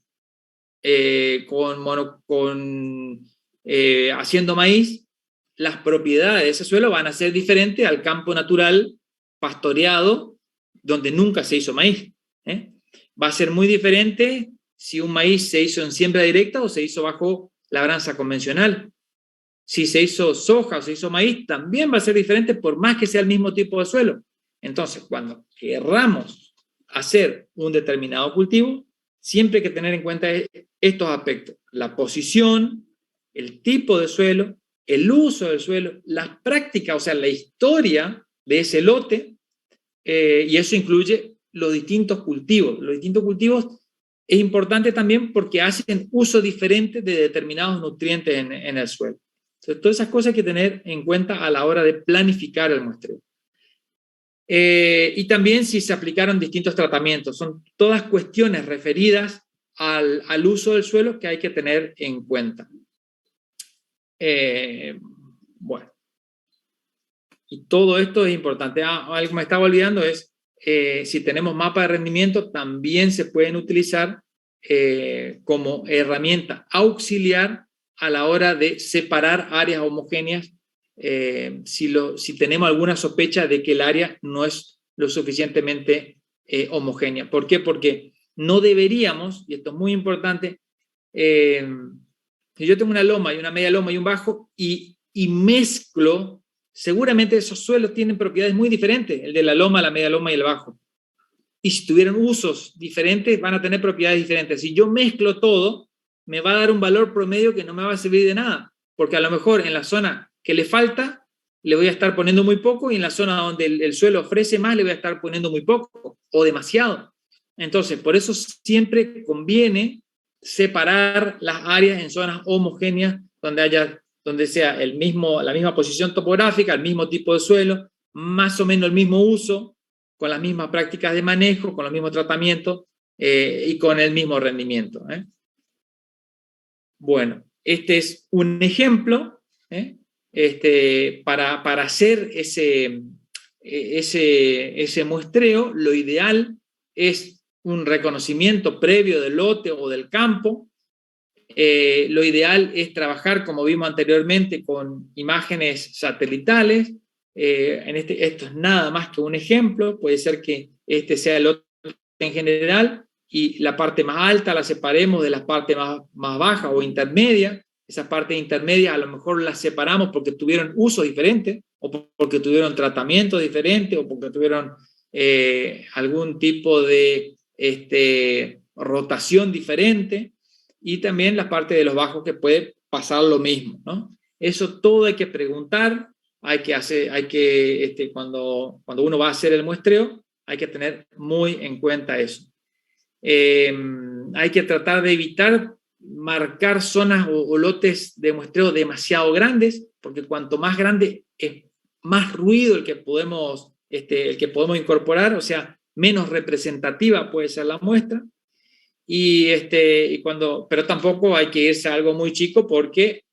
S1: haciendo maíz, las propiedades de ese suelo van a ser diferentes al campo natural pastoreado, donde nunca se hizo maíz. Va a ser muy diferente si un maíz se hizo en siembra directa o se hizo bajo labranza convencional. Si se hizo soja o se hizo maíz, también va a ser diferente por más que sea el mismo tipo de suelo. Entonces, cuando querramos hacer un determinado cultivo, siempre hay que tener en cuenta estos aspectos: la posición, el tipo de suelo, el uso del suelo, las prácticas, o sea, la historia de ese lote, y eso incluye los distintos cultivos. Los distintos cultivos es importante también porque hacen uso diferente de determinados nutrientes en el suelo. Entonces, todas esas cosas hay que tener en cuenta a la hora de planificar el muestreo. Y también si se aplicaron distintos tratamientos. Son todas cuestiones referidas al uso del suelo que hay que tener en cuenta. Bueno. Y todo esto es importante. Algo que me estaba olvidando es, si tenemos mapas de rendimiento, también se pueden utilizar como herramienta auxiliar a la hora de separar áreas homogéneas, si tenemos alguna sospecha de que el área no es lo suficientemente homogénea. ¿Por qué? Porque no deberíamos, y esto es muy importante, si yo tengo una loma y una media loma y un bajo y mezclo, seguramente esos suelos tienen propiedades muy diferentes, el de la loma, la media loma y el bajo. Y si tuvieran usos diferentes, van a tener propiedades diferentes. Si yo mezclo todo, me va a dar un valor promedio que no me va a servir de nada, porque a lo mejor en la zona que le falta, le voy a estar poniendo muy poco, y en la zona donde el suelo ofrece más, le voy a estar poniendo muy poco, o demasiado. Entonces, por eso siempre conviene separar las áreas en zonas homogéneas, donde sea la misma posición topográfica, el mismo tipo de suelo, más o menos el mismo uso, con las mismas prácticas de manejo, con los mismos tratamientos y con el mismo rendimiento. Bueno, este es un ejemplo para hacer ese muestreo. Lo ideal es un reconocimiento previo del lote o del campo. Lo ideal es trabajar, como vimos anteriormente, con imágenes satelitales. Esto es nada más que un ejemplo. Puede ser que este sea el lote en general y la parte más alta la separemos de la parte más baja o intermedia. Esa parte intermedia a lo mejor la separamos porque tuvieron usos diferentes, o porque tuvieron tratamientos diferentes, o porque tuvieron algún tipo de rotación diferente. Y también la parte de los bajos, que puede pasar lo mismo, ¿no? Eso todo hay que preguntar, cuando uno va a hacer el muestreo, hay que tener muy en cuenta eso. Hay que tratar de evitar marcar zonas o lotes de muestreo demasiado grandes, porque cuanto más grande es más ruido el que podemos incorporar, o sea, menos representativa puede ser la muestra. Pero tampoco hay que irse a algo muy chico porque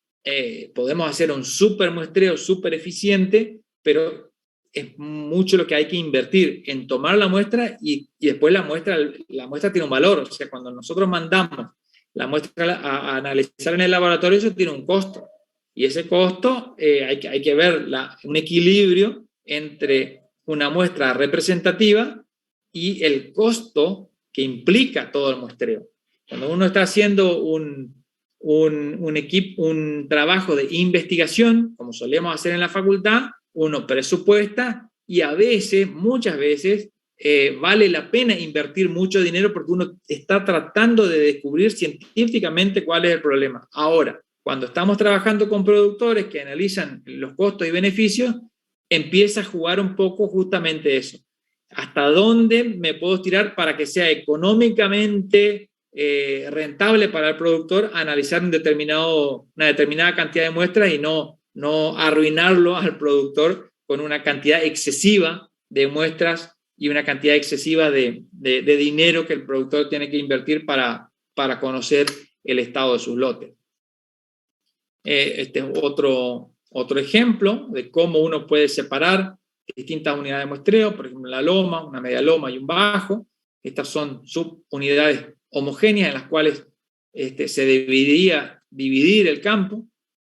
S1: podemos hacer un súper muestreo súper eficiente, pero es mucho lo que hay que invertir en tomar la muestra y después la muestra tiene un valor. O sea, cuando nosotros mandamos la muestra a analizar en el laboratorio, eso tiene un costo. Y ese costo hay que ver un equilibrio entre una muestra representativa y el costo que implica todo el muestreo. Cuando uno está haciendo un trabajo de investigación, como solemos hacer en la facultad, uno presupuesta y a veces, muchas veces, vale la pena invertir mucho dinero porque uno está tratando de descubrir científicamente cuál es el problema. Ahora, cuando estamos trabajando con productores que analizan los costos y beneficios, empieza a jugar un poco justamente eso. ¿Hasta dónde me puedo estirar para que sea económicamente rentable para el productor analizar una determinada cantidad de muestras y no arruinarlo al productor con una cantidad excesiva de muestras y una cantidad excesiva de dinero que el productor tiene que invertir para conocer el estado de sus lotes? Este es otro ejemplo de cómo uno puede separar distintas unidades de muestreo, por ejemplo la loma, una media loma y un bajo. Estas son subunidades homogéneas en las cuales se debería dividir el campo.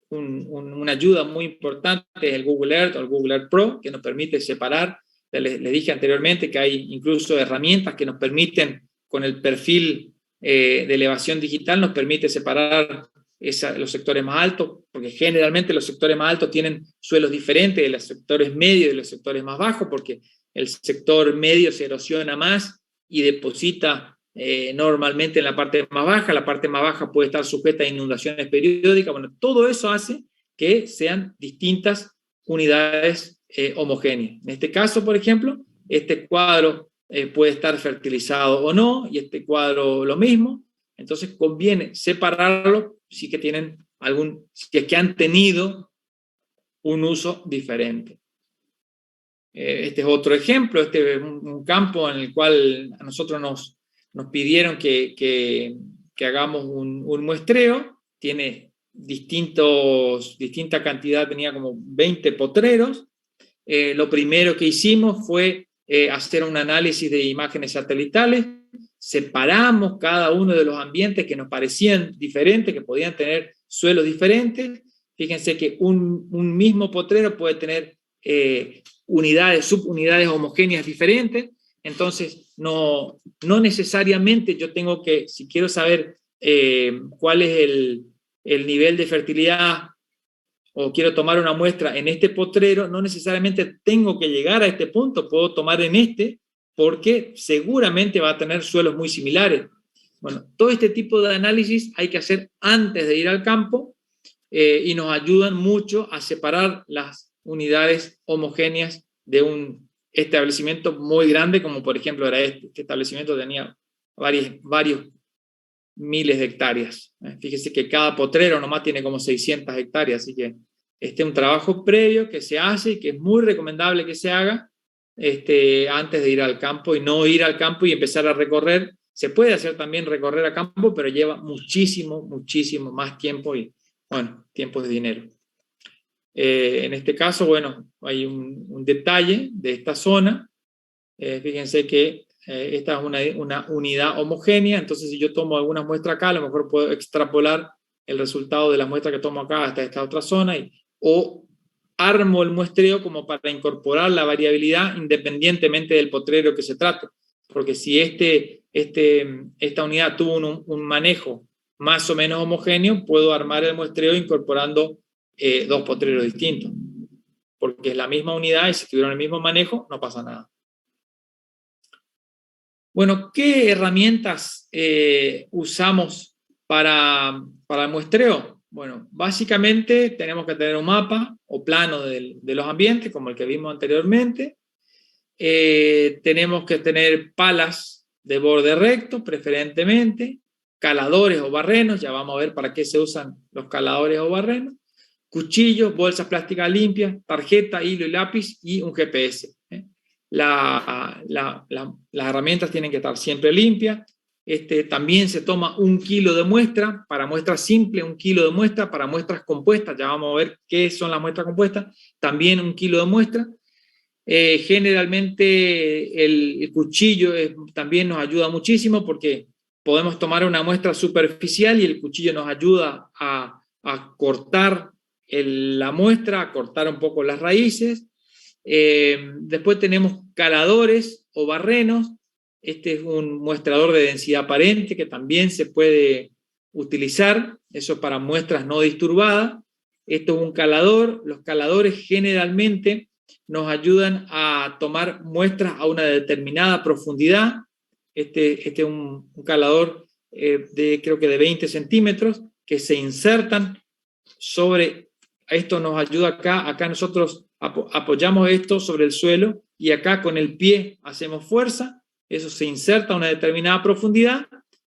S1: Una ayuda muy importante es el Google Earth o el Google Earth Pro, que nos permite separar. Les dije anteriormente que hay incluso herramientas que nos permiten, con el perfil de elevación digital, nos permite separar los sectores más altos, porque generalmente los sectores más altos tienen suelos diferentes de los sectores medios y de los sectores más bajos, porque el sector medio se erosiona más y deposita normalmente en la parte más baja puede estar sujeta a inundaciones periódicas. Bueno, todo eso hace que sean distintas unidades homogéneas. En este caso, por ejemplo, este cuadro puede estar fertilizado o no, y este cuadro lo mismo. Entonces conviene separarlo si es que han tenido un uso diferente. Este es otro ejemplo. Este es un campo en el cual a nosotros nos pidieron que hagamos un muestreo. Tiene distinta cantidad, tenía como 20 potreros. Lo primero que hicimos fue hacer un análisis de imágenes satelitales. Separamos cada uno de los ambientes que nos parecían diferentes, que podían tener suelos diferentes. Fíjense que un mismo potrero puede tener subunidades homogéneas diferentes. Entonces, no necesariamente yo tengo que, si quiero saber cuál es el nivel de fertilidad o quiero tomar una muestra en este potrero, no necesariamente tengo que llegar a este punto, puedo tomar en este, porque seguramente va a tener suelos muy similares. Bueno, todo este tipo de análisis hay que hacer antes de ir al campo y nos ayudan mucho a separar las unidades homogéneas de un establecimiento muy grande, como por ejemplo era este. Este establecimiento tenía varios miles de hectáreas. Fíjese que cada potrero nomás tiene como 600 hectáreas, así que este es un trabajo previo que se hace y que es muy recomendable que se haga antes de ir al campo, y no ir al campo y empezar a recorrer. Se puede hacer también recorrer a campo, pero lleva muchísimo más tiempo y, bueno, tiempo es dinero. En este caso, bueno, hay un detalle de esta zona. Fíjense que esta es una unidad homogénea, entonces si yo tomo algunas muestras acá, a lo mejor puedo extrapolar el resultado de la muestra que tomo acá hasta esta otra zona, o armo el muestreo como para incorporar la variabilidad independientemente del potrero que se trate. Porque si esta unidad tuvo un manejo más o menos homogéneo, puedo armar el muestreo incorporando dos potreros distintos. Porque es la misma unidad y si tuvieron el mismo manejo, no pasa nada. Bueno, ¿qué herramientas usamos para el muestreo? Bueno, básicamente tenemos que tener un mapa o plano de los ambientes, como el que vimos anteriormente. Tenemos que tener palas de borde recto, preferentemente, caladores o barrenos, ya vamos a ver para qué se usan los caladores o barrenos. cuchillos, bolsas plásticas limpias, tarjeta, hilo y lápiz y un GPS. Las herramientas tienen que estar siempre limpias. También se toma 1 kilo de muestra, para muestras simples, 1 kilo de muestra, para muestras compuestas, ya vamos a ver qué son las muestras compuestas, también 1 kilo de muestra. Generalmente el cuchillo también nos ayuda muchísimo porque podemos tomar una muestra superficial y el cuchillo nos ayuda a cortar la muestra, a cortar un poco las raíces. Después tenemos caladores o barrenos. Este es un muestrador de densidad aparente que también se puede utilizar, eso para muestras no disturbadas. Esto es un calador. Los caladores generalmente nos ayudan a tomar muestras a una determinada profundidad. Este es un calador creo que de 20 centímetros que se insertan sobre, esto nos ayuda acá nosotros apoyamos esto sobre el suelo y acá con el pie hacemos fuerza, eso se inserta a una determinada profundidad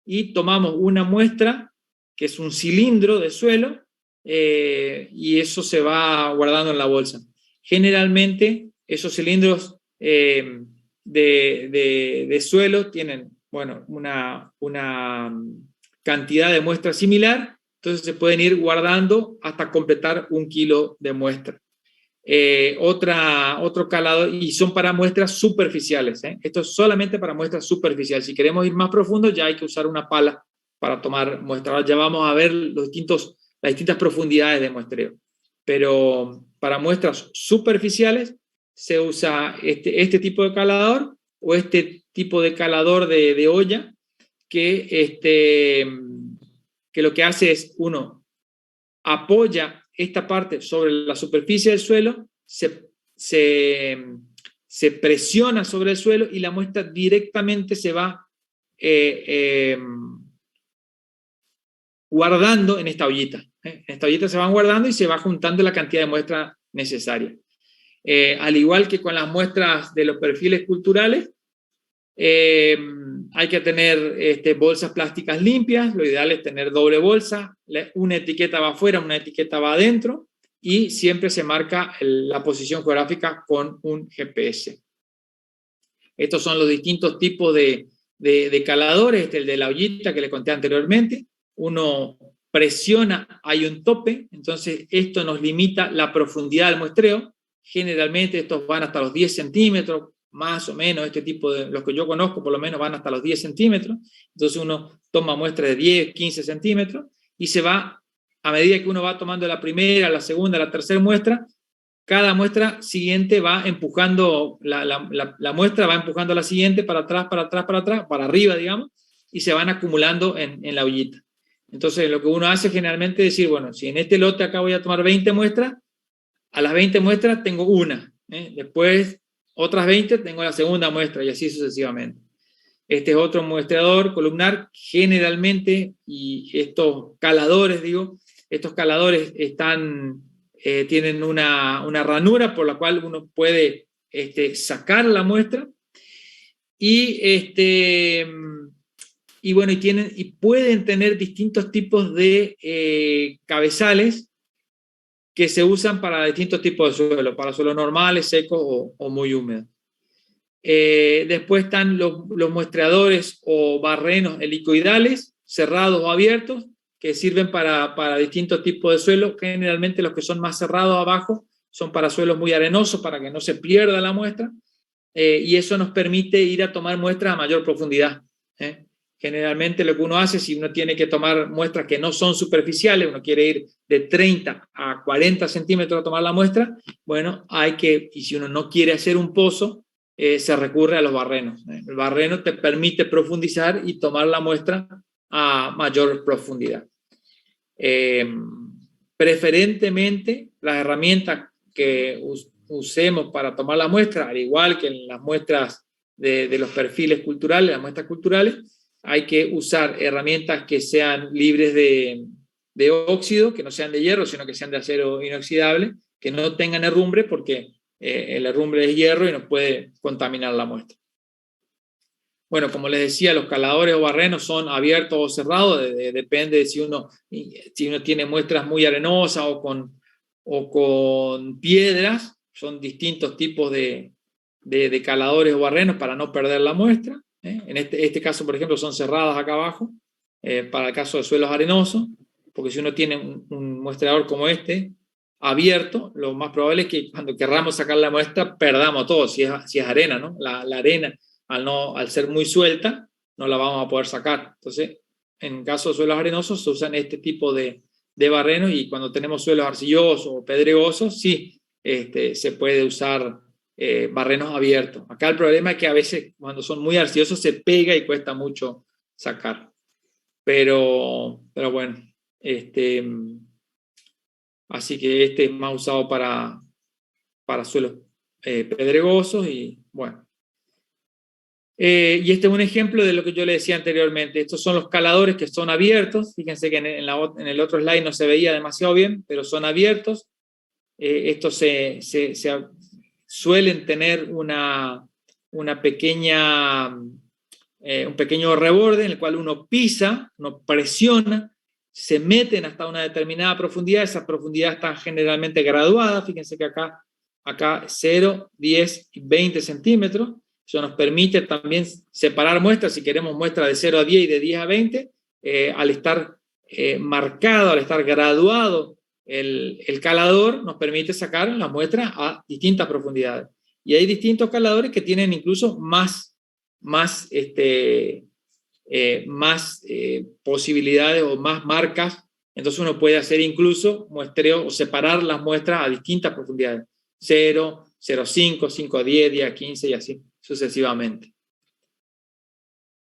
S1: y tomamos una muestra que es un cilindro de suelo y eso se va guardando en la bolsa. Generalmente esos cilindros de suelo tienen, bueno, una cantidad de muestra similar, entonces se pueden ir guardando hasta completar 1 kilo de muestra. Otro calador, y son para muestras superficiales, esto es solamente para muestras superficiales. Si queremos ir más profundo ya hay que usar una pala para tomar muestras. Ahora ya vamos a ver las distintas profundidades de muestreo, pero para muestras superficiales se usa este tipo de calador o este tipo de calador de olla que lo que hace es, uno, apoya esta parte sobre la superficie del suelo, se presiona sobre el suelo y la muestra directamente se va guardando en esta ollita. En esta ollita se van guardando y se va juntando la cantidad de muestra necesaria. Al igual que con las muestras de los perfiles culturales, hay que tener bolsas plásticas limpias. Lo ideal es tener doble bolsa, una etiqueta va afuera, una etiqueta va adentro y siempre se marca la posición geográfica con un GPS. Estos son los distintos tipos de caladores. El de la ollita que le conté anteriormente, uno presiona, hay un tope, entonces esto nos limita la profundidad del muestreo. Generalmente estos van hasta los 10 centímetros, más o menos. Este tipo de, los que yo conozco por lo menos van hasta los 10 centímetros, entonces uno toma muestras de 10, 15 centímetros y se va, a medida que uno va tomando la primera, la segunda, la tercera muestra, cada muestra siguiente va empujando, la muestra va empujando a la siguiente para atrás, para atrás, para atrás, para arriba, digamos, y se van acumulando en la ollita. Entonces lo que uno hace generalmente es decir, bueno, si en este lote acá voy a tomar 20 muestras, a las 20 muestras tengo una, después otras 20 tengo la segunda muestra y así sucesivamente. Este es otro muestreador columnar, generalmente, y estos caladores, estos caladores tienen una ranura por la cual uno puede sacar la muestra y bueno, y pueden tener distintos tipos de cabezales que se usan para distintos tipos de suelo, para suelos normales, secos o muy húmedos. Después están los muestreadores o barrenos helicoidales, cerrados o abiertos, que sirven para distintos tipos de suelo. Generalmente los que son más cerrados abajo son para suelos muy arenosos, para que no se pierda la muestra, y eso nos permite ir a tomar muestras a mayor profundidad. Generalmente lo que uno hace, si uno tiene que tomar muestras que no son superficiales, uno quiere ir de 30 a 40 centímetros a tomar la muestra, bueno, y si uno no quiere hacer un pozo, se recurre a los barrenos. El barreno te permite profundizar y tomar la muestra a mayor profundidad. Preferentemente, las herramientas que usemos para tomar la muestra, al igual que en las muestras de los perfiles culturales, las muestras culturales, hay que usar herramientas que sean libres de óxido, que no sean de hierro, sino que sean de acero inoxidable, que no tengan herrumbre, porque el herrumbre es hierro y nos puede contaminar la muestra. Bueno, como les decía, los caladores o barrenos son abiertos o cerrados, depende de si uno tiene muestras muy arenosas o o con piedras, son distintos tipos de caladores o barrenos para no perder la muestra. En este caso, por ejemplo, son cerradas acá abajo, para el caso de suelos arenosos, porque si uno tiene un muestreador como este, abierto, lo más probable es que cuando querramos sacar la muestra, perdamos todo, si es arena, ¿no? La arena, al ser muy suelta, no la vamos a poder sacar. Entonces, en caso de suelos arenosos, se usan este tipo de barrenos, y cuando tenemos suelos arcillosos o pedregosos, sí, se puede usar barrenos abiertos. Acá el problema es que a veces cuando son muy arcillosos se pega y cuesta mucho sacar. Pero bueno, así que este es más usado para suelos pedregosos y bueno. Y este es un ejemplo de lo que yo le decía anteriormente. Estos son los caladores que son abiertos. Fíjense que en el otro slide no se veía demasiado bien, pero son abiertos. Estos suelen tener una pequeña, un pequeño reborde en el cual uno pisa, uno presiona, se meten hasta una determinada profundidad. Esa profundidad está generalmente graduada. Fíjense que acá 0, 10 y 20 centímetros. Eso nos permite también separar muestras, si queremos muestras de 0 a 10 y de 10 a 20, al estar marcado, al estar graduado el calador, nos permite sacar las muestras a distintas profundidades. Y hay distintos caladores que tienen incluso más posibilidades o más marcas. Entonces uno puede hacer incluso muestreo o separar las muestras a distintas profundidades. 0, 0,5, 5 a 10, 10 a 15 y así sucesivamente.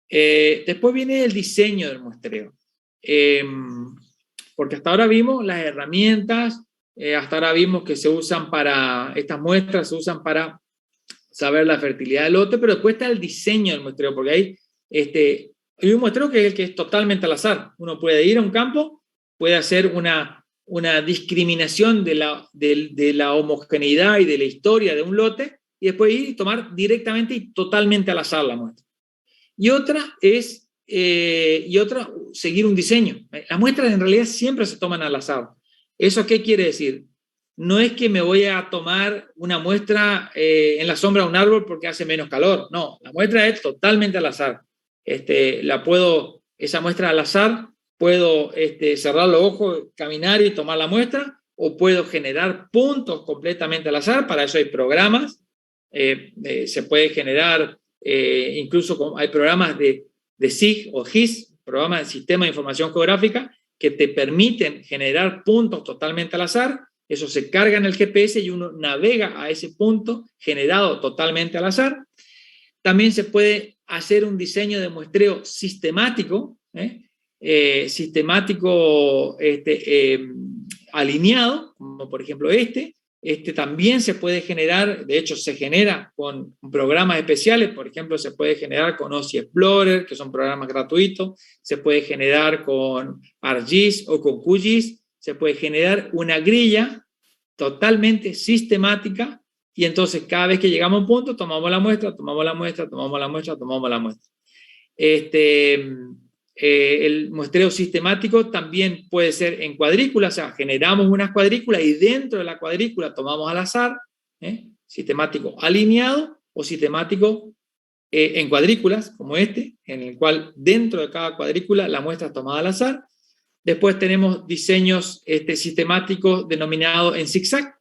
S1: Después viene el diseño del muestreo. Porque hasta ahora vimos las herramientas, hasta ahora vimos que se usan para, estas muestras se usan para saber la fertilidad del lote, pero después está el diseño del muestreo, porque hay un muestreo que es el que es totalmente al azar. Uno puede ir a un campo, puede hacer una discriminación de la homogeneidad y de la historia de un lote, y después ir y tomar directamente y totalmente al azar la muestra. Y otra es seguir un diseño. Las muestras en realidad siempre se toman al azar. ¿Eso qué quiere decir? No es que me voy a tomar una muestra en la sombra de un árbol porque hace menos calor. No, la muestra es totalmente al azar. Esa muestra al azar, puedo cerrar los ojos, caminar y tomar la muestra, o puedo generar puntos completamente al azar. Para eso hay programas. Se puede generar, incluso hay programas de SIG o GIS, programas de Sistema de Información Geográfica, que te permiten generar puntos totalmente al azar. Eso se carga en el GPS y uno navega a ese punto generado totalmente al azar. También se puede hacer un diseño de muestreo sistemático, alineado, como por ejemplo también se puede generar, de hecho se genera con programas especiales. Por ejemplo, se puede generar con OSI Explorer, que son programas gratuitos, se puede generar con ArcGIS o con QGIS, se puede generar una grilla totalmente sistemática, y entonces cada vez que llegamos a un punto, tomamos la muestra, tomamos la muestra, tomamos la muestra, tomamos la muestra. El muestreo sistemático también puede ser en cuadrículas, o sea, generamos unas cuadrículas y dentro de la cuadrícula tomamos al azar, sistemático alineado o sistemático en cuadrículas, como en el cual dentro de cada cuadrícula la muestra es tomada al azar. Después tenemos diseños sistemáticos denominados en zigzag.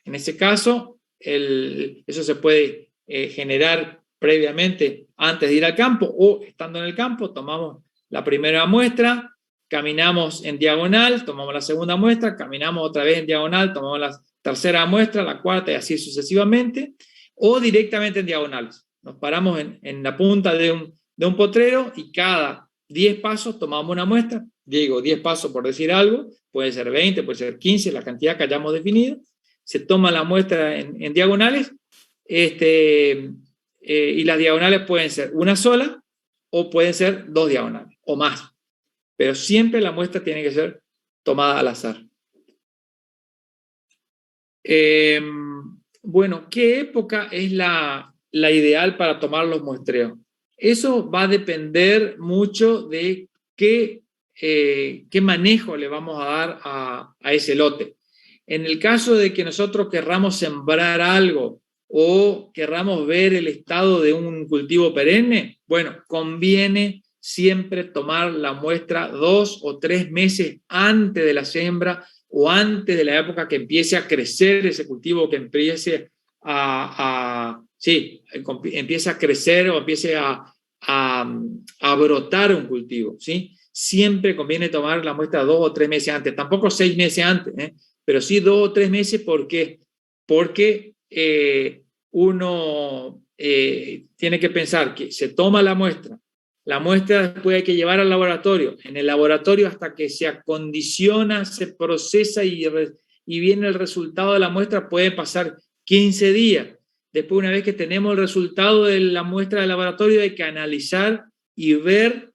S1: En ese caso, eso se puede generar previamente antes de ir al campo o estando en el campo. Tomamos la primera muestra, caminamos en diagonal, tomamos la segunda muestra, caminamos otra vez en diagonal, tomamos la tercera muestra, la cuarta y así sucesivamente, o directamente en diagonales. Nos paramos en la punta de un potrero y cada 10 pasos tomamos una muestra. Digo 10 pasos por decir algo, puede ser 20, puede ser 15, la cantidad que hayamos definido. Se toma la muestra en diagonales, y las diagonales pueden ser una sola o pueden ser 2 diagonales o más, pero siempre la muestra tiene que ser tomada al azar. Bueno, ¿qué época es la ideal para tomar los muestreos? Eso va a depender mucho de qué manejo le vamos a dar a ese lote. En el caso de que nosotros querramos sembrar algo o querramos ver el estado de un cultivo perenne, bueno, conviene siempre tomar la muestra 2 o 3 meses antes de la siembra o antes de la época que empiece a crecer ese cultivo, que empiece empiece a crecer o empiece a brotar un cultivo, ¿sí? Siempre conviene tomar la muestra 2 o 3 meses antes, tampoco 6 meses antes, pero sí 2 o 3 meses. ¿Por qué? Porque uno tiene que pensar que se toma la muestra después hay que llevar al laboratorio, en el laboratorio hasta que se acondiciona, se procesa y viene el resultado de la muestra puede pasar 15 días. Después, una vez que tenemos el resultado de la muestra del laboratorio, hay que analizar y ver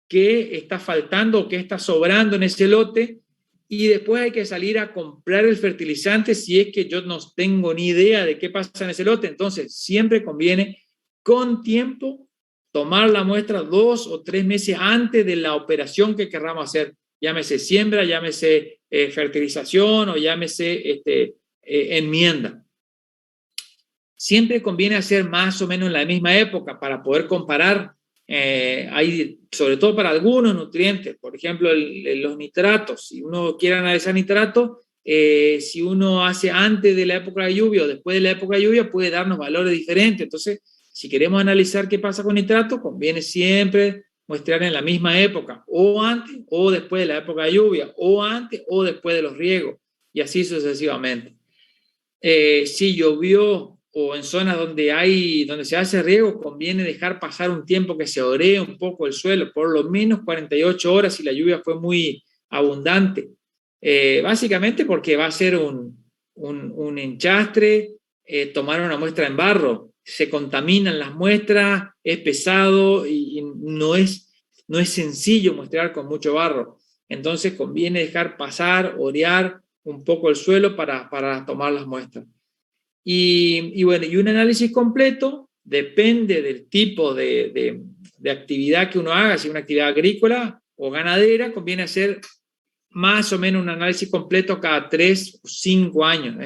S1: qué está faltando o qué está sobrando en ese lote, y después hay que salir a comprar el fertilizante si es que yo no tengo ni idea de qué pasa en ese lote. Entonces, siempre conviene con tiempo tomar la muestra 2 o 3 meses antes de la operación que querramos hacer, llámese siembra, llámese fertilización o llámese enmienda. Siempre conviene hacer más o menos en la misma época para poder comparar. Hay, sobre todo para algunos nutrientes, por ejemplo los nitratos. Si uno quiere analizar nitratos, si uno hace antes de la época de lluvia o después de la época de lluvia, puede darnos valores diferentes. Entonces, si queremos analizar qué pasa con nitratos, conviene siempre muestrear en la misma época, o antes o después de la época de lluvia, o antes o después de los riegos, y así sucesivamente. Si llovió o en zonas donde se hace riego, conviene dejar pasar un tiempo que se oree un poco el suelo, por lo menos 48 horas si la lluvia fue muy abundante. Básicamente porque va a ser un enchastre, tomar una muestra en barro, se contaminan las muestras, es pesado y no es sencillo muestrear con mucho barro. Entonces conviene dejar pasar, orear un poco el suelo para tomar las muestras. Y bueno, y un análisis completo depende del tipo de actividad que uno haga. Si es una actividad agrícola o ganadera, conviene hacer más o menos un análisis completo cada 3 o 5 años.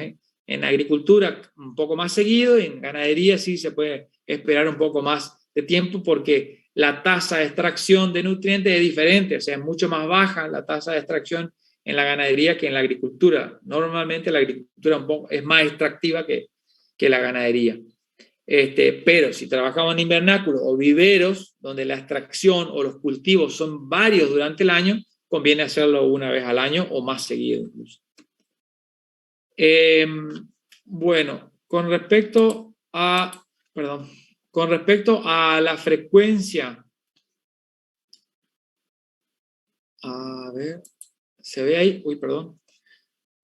S1: En agricultura un poco más seguido, y en ganadería sí se puede esperar un poco más de tiempo porque la tasa de extracción de nutrientes es diferente, o sea, es mucho más baja la tasa de extracción en la ganadería que en la agricultura. Normalmente la agricultura es más extractiva que la ganadería. Pero si trabajamos en invernáculos o viveros, donde la extracción o los cultivos son varios durante el año, conviene hacerlo una vez al año o más seguido incluso. Bueno, con respecto a la frecuencia, a ver, ¿se ve ahí? Uy, perdón.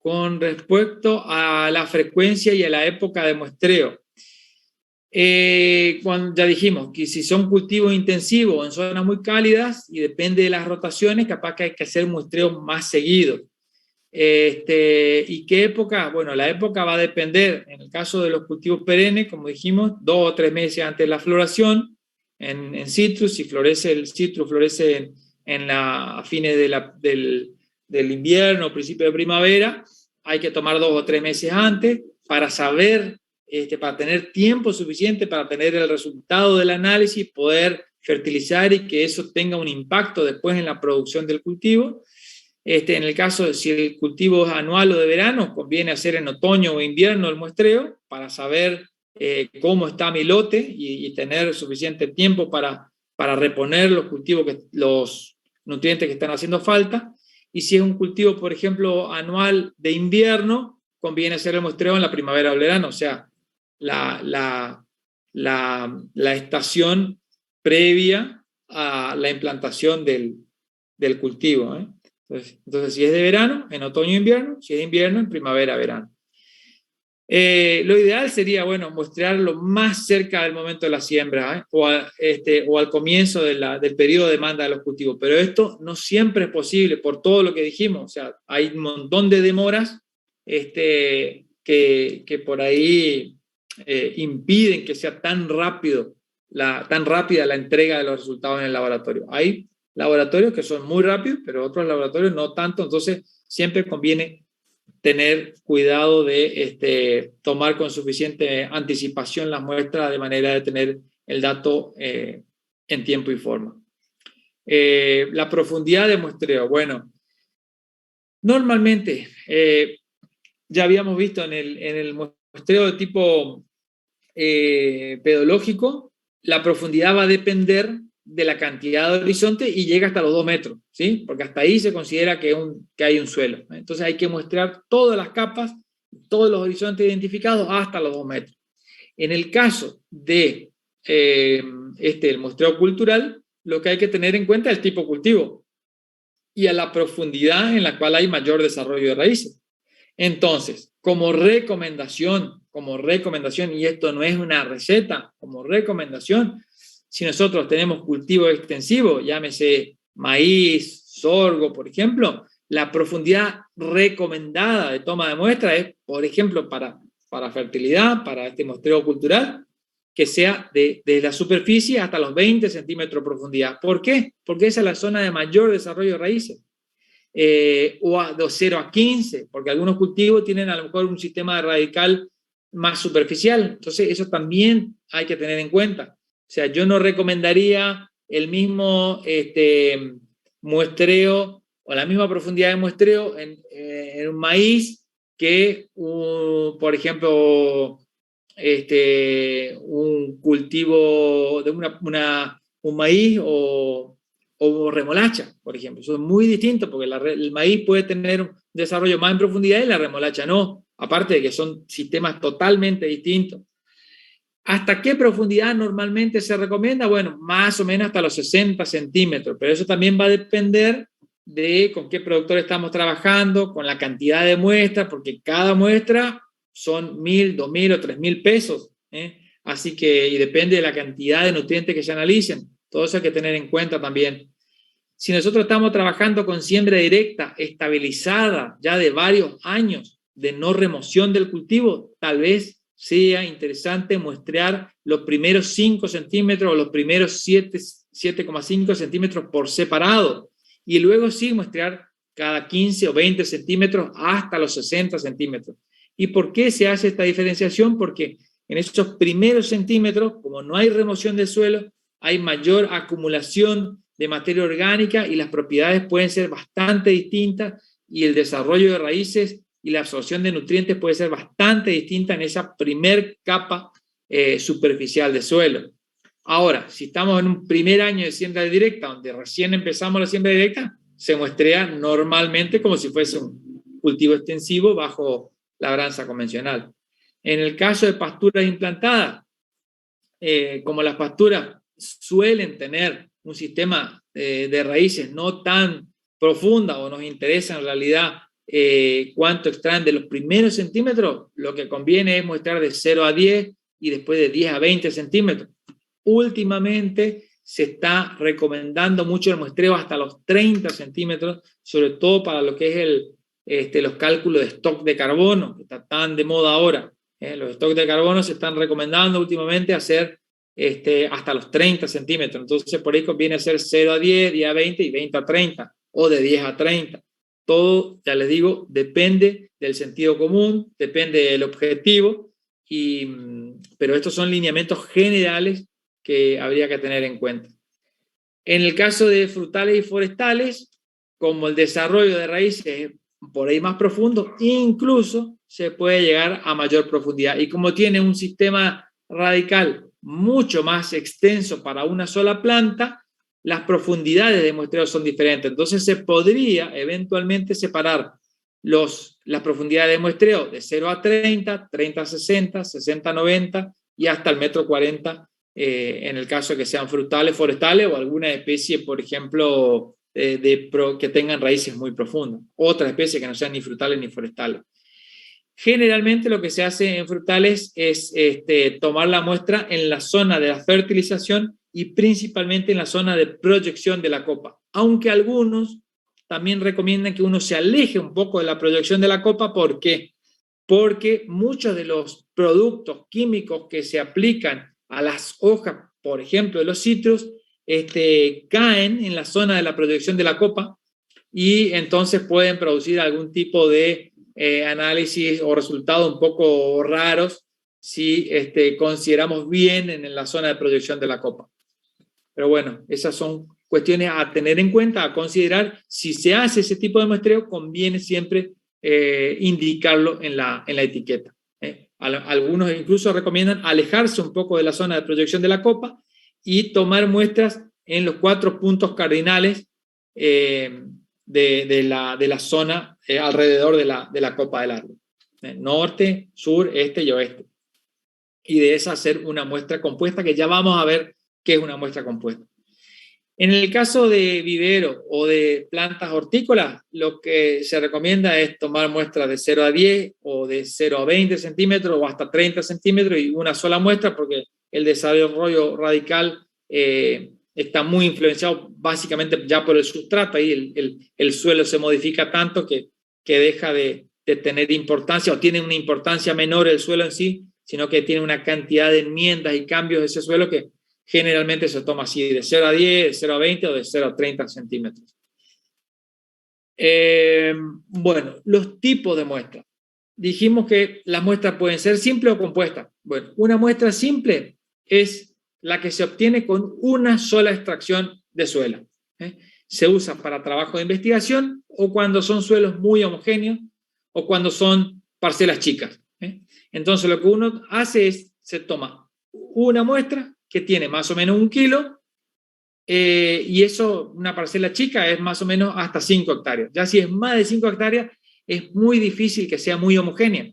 S1: Con respecto a la frecuencia y a la época de muestreo. Ya dijimos que si son cultivos intensivos en zonas muy cálidas y depende de las rotaciones, capaz que hay que hacer muestreos más seguidos. ¿Y qué época? Bueno, la época va a depender, en el caso de los cultivos perennes, como dijimos, 2 o 3 meses antes de la floración, en citrus, si florece el citrus, florece a fines del invierno o principio de primavera, hay que tomar 2 o 3 meses antes para saber, para tener tiempo suficiente para tener el resultado del análisis, poder fertilizar y que eso tenga un impacto después en la producción del cultivo. En el caso de si el cultivo es anual o de verano, conviene hacer en otoño o invierno el muestreo para saber cómo está mi lote y tener suficiente tiempo para reponer los cultivos, los nutrientes que están haciendo falta. Y si es un cultivo, por ejemplo, anual de invierno, conviene hacer el muestreo en la primavera o el verano, o sea, la estación previa a la implantación del cultivo. Entonces, si es de verano, en otoño e invierno; si es de invierno, en primavera, verano. Lo ideal sería, bueno, muestrearlo más cerca del momento de la siembra, o al comienzo del periodo de demanda de los cultivos, pero esto no siempre es posible por todo lo que dijimos. O sea, hay un montón de demoras que por ahí impiden que sea tan rápida la entrega de los resultados en el laboratorio. Hay laboratorios que son muy rápidos, pero otros laboratorios no tanto. Entonces siempre conviene tener cuidado de tomar con suficiente anticipación las muestras de manera de tener el dato en tiempo y forma. La profundidad de muestreo. Bueno, normalmente ya habíamos visto en el muestreo de tipo pedológico, la profundidad va a depender de la cantidad de horizonte y llega hasta los 2 metros, ¿sí? Porque hasta ahí se considera que hay un suelo. Entonces hay que muestrear todas las capas, todos los horizontes identificados hasta los 2 metros. En el caso de el muestreo cultural, lo que hay que tener en cuenta es el tipo cultivo y a la profundidad en la cual hay mayor desarrollo de raíces. Entonces, como recomendación, y esto no es una receta, como recomendación, si nosotros tenemos cultivo extensivo, llámese maíz, sorgo, por ejemplo, la profundidad recomendada de toma de muestra es, por ejemplo, para fertilidad, para este muestreo cultural, que sea de la superficie hasta los 20 centímetros de profundidad. ¿Por qué? Porque esa es la zona de mayor desarrollo de raíces. O de 0 a 15, porque algunos cultivos tienen a lo mejor un sistema de radical más superficial. Entonces, eso también hay que tener en cuenta. O sea, yo no recomendaría el mismo muestreo o la misma profundidad de muestreo en un maíz que, por ejemplo, un cultivo de un maíz o remolacha, por ejemplo. Eso es muy distinto porque el maíz puede tener un desarrollo más en profundidad y la remolacha no. Aparte de que son sistemas totalmente distintos. ¿Hasta qué profundidad normalmente se recomienda? Bueno, más o menos hasta los 60 centímetros, pero eso también va a depender de con qué productor estamos trabajando, con la cantidad de muestras, porque cada muestra son 1.000, 2.000 o 3.000 pesos. Así que, y depende de la cantidad de nutrientes que se analicen. Todo eso hay que tener en cuenta también. Si nosotros estamos trabajando con siembra directa, estabilizada, ya de varios años, de no remoción del cultivo, tal vez sea interesante muestrear los primeros 5 centímetros o los primeros 7,5 centímetros por separado y luego sí muestrear cada 15 o 20 centímetros hasta los 60 centímetros. ¿Y por qué se hace esta diferenciación? Porque en esos primeros centímetros, como no hay remoción del suelo, hay mayor acumulación de materia orgánica y las propiedades pueden ser bastante distintas y el desarrollo de raíces y la absorción de nutrientes puede ser bastante distinta en esa primer capa superficial de suelo. Ahora, si estamos en un primer año de siembra directa, donde recién empezamos la siembra directa, se muestrea normalmente como si fuese un cultivo extensivo bajo labranza convencional. En el caso de pasturas implantadas, como las pasturas suelen tener un sistema de raíces no tan profunda o nos interesa en realidad cuánto extraen de los primeros centímetros, lo que conviene es muestrar de 0 a 10 y después de 10 a 20 centímetros. Últimamente se está recomendando mucho el muestreo hasta los 30 centímetros, sobre todo para lo que es los cálculos de stock de carbono, que está tan de moda ahora. Los stocks de carbono se están recomendando últimamente hacer hasta los 30 centímetros. Entonces, por ahí conviene hacer 0 a 10, 10 a 20 y 20 a 30, o de 10 a 30. Todo, ya les digo, depende del sentido común, depende del objetivo, pero estos son lineamientos generales que habría que tener en cuenta. En el caso de frutales y forestales, como el desarrollo de raíces es por ahí más profundo, incluso se puede llegar a mayor profundidad. Y como tiene un sistema radical mucho más extenso para una sola planta, las profundidades de muestreo son diferentes. Entonces se podría eventualmente separar las profundidades de muestreo de 0 a 30, 30 a 60, 60 a 90 y hasta el 1,40 m en el caso de que sean frutales, forestales o alguna especie, por ejemplo, que tengan raíces muy profundas. Otra especie que no sean ni frutales ni forestales. Generalmente lo que se hace en frutales es tomar la muestra en la zona de la fertilización y principalmente en la zona de proyección de la copa. Aunque algunos también recomiendan que uno se aleje un poco de la proyección de la copa. ¿Por qué? Porque muchos de los productos químicos que se aplican a las hojas, por ejemplo, de los citros, caen en la zona de la proyección de la copa y entonces pueden producir algún tipo de análisis o resultados un poco raros si consideramos bien en la zona de proyección de la copa. Pero bueno, esas son cuestiones a tener en cuenta, a considerar. Si se hace ese tipo de muestreo, conviene siempre indicarlo en la etiqueta. Algunos incluso recomiendan alejarse un poco de la zona de proyección de la copa y tomar muestras en los 4 puntos cardinales de la zona alrededor de la copa del árbol. Norte, sur, este y oeste. Y de esa hacer una muestra compuesta, que ya vamos a ver qué es una muestra compuesta. En el caso de vivero o de plantas hortícolas, lo que se recomienda es tomar muestras de 0 a 10 o de 0 a 20 centímetros o hasta 30 centímetros y una sola muestra, porque el desarrollo radical está muy influenciado básicamente ya por el sustrato. Ahí el suelo se modifica tanto que deja de tener importancia, o tiene una importancia menor el suelo en sí, sino que tiene una cantidad de enmiendas y cambios de ese suelo que generalmente se toma así, de 0 a 10, de 0 a 20 o de 0 a 30 centímetros. Bueno, los tipos de muestras. Dijimos que las muestras pueden ser simples o compuestas. Bueno, una muestra simple es la que se obtiene con una sola extracción de suelo. Se usa para trabajo de investigación o cuando son suelos muy homogéneos o cuando son parcelas chicas. Entonces lo que uno hace es, se toma una muestra que tiene más o menos 1 kilo, y eso, una parcela chica, es más o menos hasta 5 hectáreas. Ya si es más de 5 hectáreas, es muy difícil que sea muy homogénea.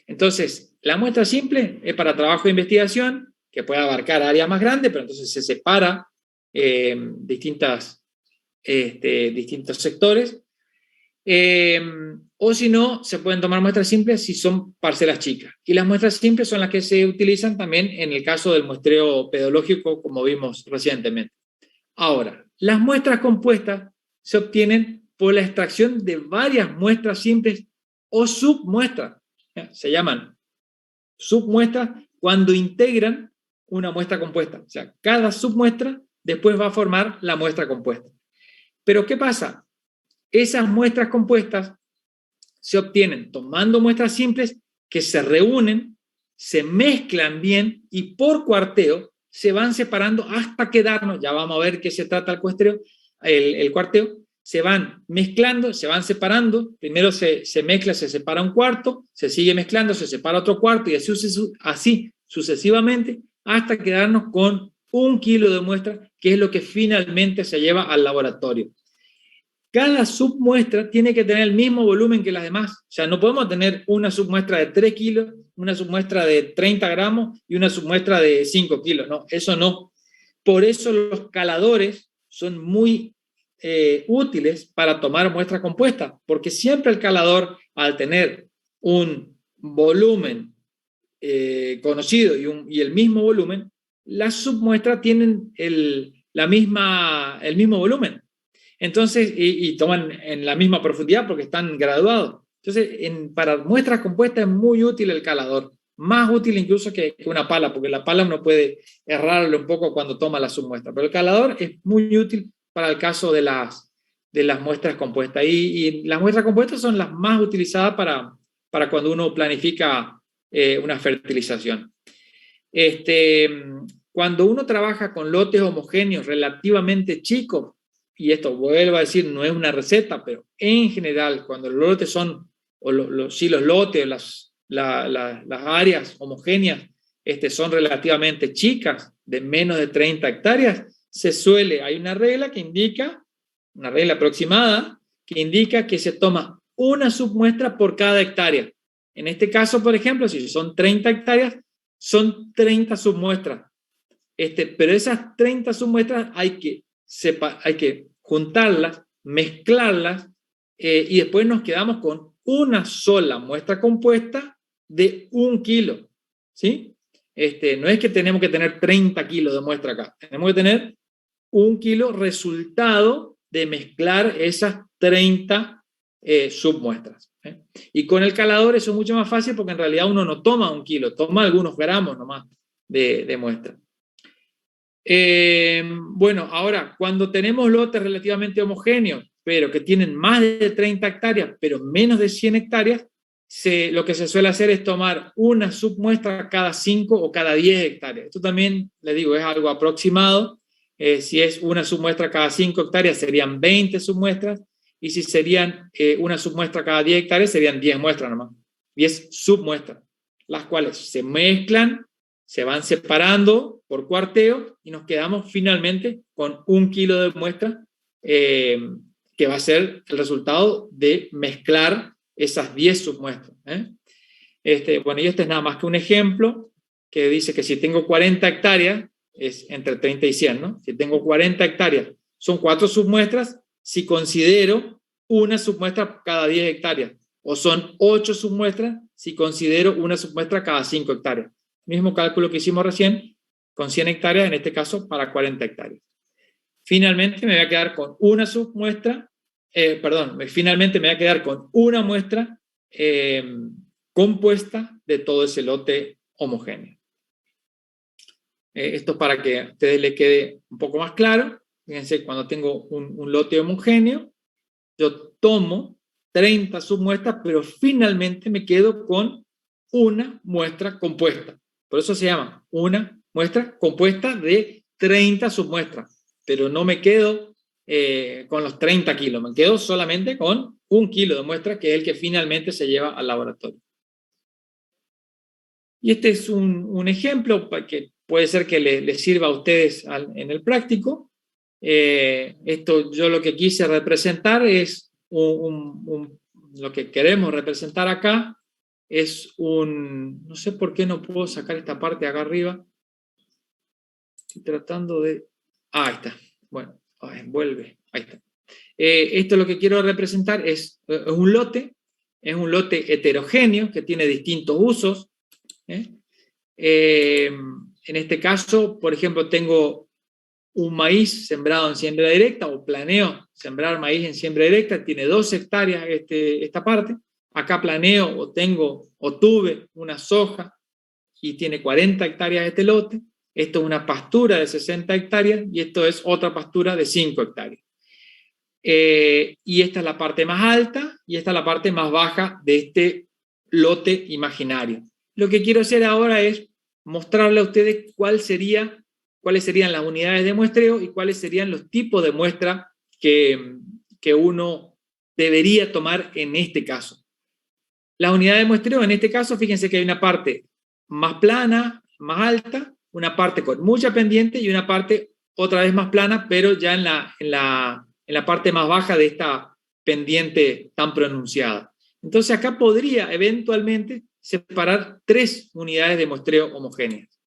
S1: Entonces, la muestra simple es para trabajo de investigación, que puede abarcar áreas más grandes, pero entonces se separa distintos sectores. O si no, se pueden tomar muestras simples si son parcelas chicas. Y las muestras simples son las que se utilizan también en el caso del muestreo pedológico, como vimos recientemente. Ahora, las muestras compuestas se obtienen por la extracción de varias muestras simples o submuestras. Se llaman submuestras cuando integran una muestra compuesta. O sea, cada submuestra después va a formar la muestra compuesta. Pero ¿qué pasa? Esas muestras compuestas se obtienen tomando muestras simples que se reúnen, se mezclan bien y por cuarteo se van separando hasta quedarnos, ya vamos a ver qué se trata el cuarteo, se van mezclando, se van separando, primero se mezcla, se separa un cuarto, se sigue mezclando, se separa otro cuarto y así sucesivamente hasta quedarnos con 1 kilo de muestra, que es lo que finalmente se lleva al laboratorio. Cada submuestra tiene que tener el mismo volumen que las demás. O sea, no podemos tener una submuestra de 3 kilos, una submuestra de 30 gramos y una submuestra de 5 kilos. No, eso no. Por eso los caladores son muy útiles para tomar muestras compuestas, porque siempre el calador, al tener un volumen conocido y el mismo volumen, las submuestras tienen el mismo volumen. Entonces, y toman en la misma profundidad porque están graduados. Entonces, para muestras compuestas es muy útil el calador, más útil incluso que una pala, porque la pala uno puede errarle un poco cuando toma la submuestra, pero el calador es muy útil para el caso de las muestras compuestas. Y las muestras compuestas son las más utilizadas para cuando uno planifica una fertilización. Cuando uno trabaja con lotes homogéneos relativamente chicos, y esto vuelvo a decir, no es una receta, pero en general, cuando los lotes son, o los lotes, las áreas homogéneas son relativamente chicas, de menos de 30 hectáreas, hay una regla que indica, una regla aproximada, que indica que se toma una submuestra por cada hectárea. En este caso, por ejemplo, si son 30 hectáreas, son 30 submuestras. Pero esas 30 submuestras hay que juntarlas, mezclarlas, y después nos quedamos con una sola muestra compuesta de 1 kilo. ¿Sí? No es que tenemos que tener 30 kilos de muestra acá, tenemos que tener 1 kilo resultado de mezclar esas 30 submuestras. Y con el calador eso es mucho más fácil porque en realidad uno no toma 1 kilo, toma algunos gramos nomás de muestra. Bueno, ahora, cuando tenemos lotes relativamente homogéneos, pero que tienen más de 30 hectáreas, pero menos de 100 hectáreas, lo que se suele hacer es tomar una submuestra cada 5 o cada 10 hectáreas. Esto también, les digo, es algo aproximado. Si es una submuestra cada 5 hectáreas, serían 20 submuestras, y si serían una submuestra cada 10 hectáreas, serían 10 muestras nomás, 10 submuestras, las cuales se mezclan, se van separando por cuarteo, y nos quedamos finalmente con 1 kilo de muestra, que va a ser el resultado de mezclar esas 10 submuestras. Bueno, y este es nada más que un ejemplo que dice que si tengo 40 hectáreas, es entre 30 y 100, ¿no? Si tengo 40 hectáreas, son 4 submuestras, si considero una submuestra cada 10 hectáreas, o son 8 submuestras si considero una submuestra cada 5 hectáreas. Mismo cálculo que hicimos recién, con 100 hectáreas, en este caso para 40 hectáreas. Finalmente me voy a quedar con una submuestra, finalmente me voy a quedar con una muestra compuesta de todo ese lote homogéneo. Esto es para que a ustedes les quede un poco más claro. Fíjense, cuando tengo un lote homogéneo, yo tomo 30 submuestras, pero finalmente me quedo con una muestra compuesta. Por eso se llama una muestra compuesta de 30 submuestras, pero no me quedo con los 30 kilos, me quedo solamente con 1 kilo de muestra, que es el que finalmente se lleva al laboratorio. Y este es un ejemplo que puede ser que les sirva a ustedes en el práctico. Esto yo lo que quise representar es lo que queremos representar acá es no sé por qué no puedo sacar esta parte de acá arriba. Estoy tratando de... ahí está. Bueno, vuelve. Ahí está. Esto lo que quiero representar es un lote heterogéneo que tiene distintos usos. En este caso, por ejemplo, tengo un maíz sembrado en siembra directa, o planeo sembrar maíz en siembra directa, tiene 2 hectáreas esta parte. Acá planeo o tuve una soja y tiene 40 hectáreas este lote. Esto es una pastura de 60 hectáreas y esto es otra pastura de 5 hectáreas. Y esta es la parte más alta y esta es la parte más baja de este lote imaginario. Lo que quiero hacer ahora es mostrarle a ustedes cuáles serían las unidades de muestreo y cuáles serían los tipos de muestra que uno debería tomar en este caso. La unidad de muestreo, en este caso, fíjense que hay una parte más plana, más alta, una parte con mucha pendiente y una parte otra vez más plana, pero ya en la parte más baja de esta pendiente tan pronunciada. Entonces acá podría eventualmente separar 3 unidades de muestreo homogéneas.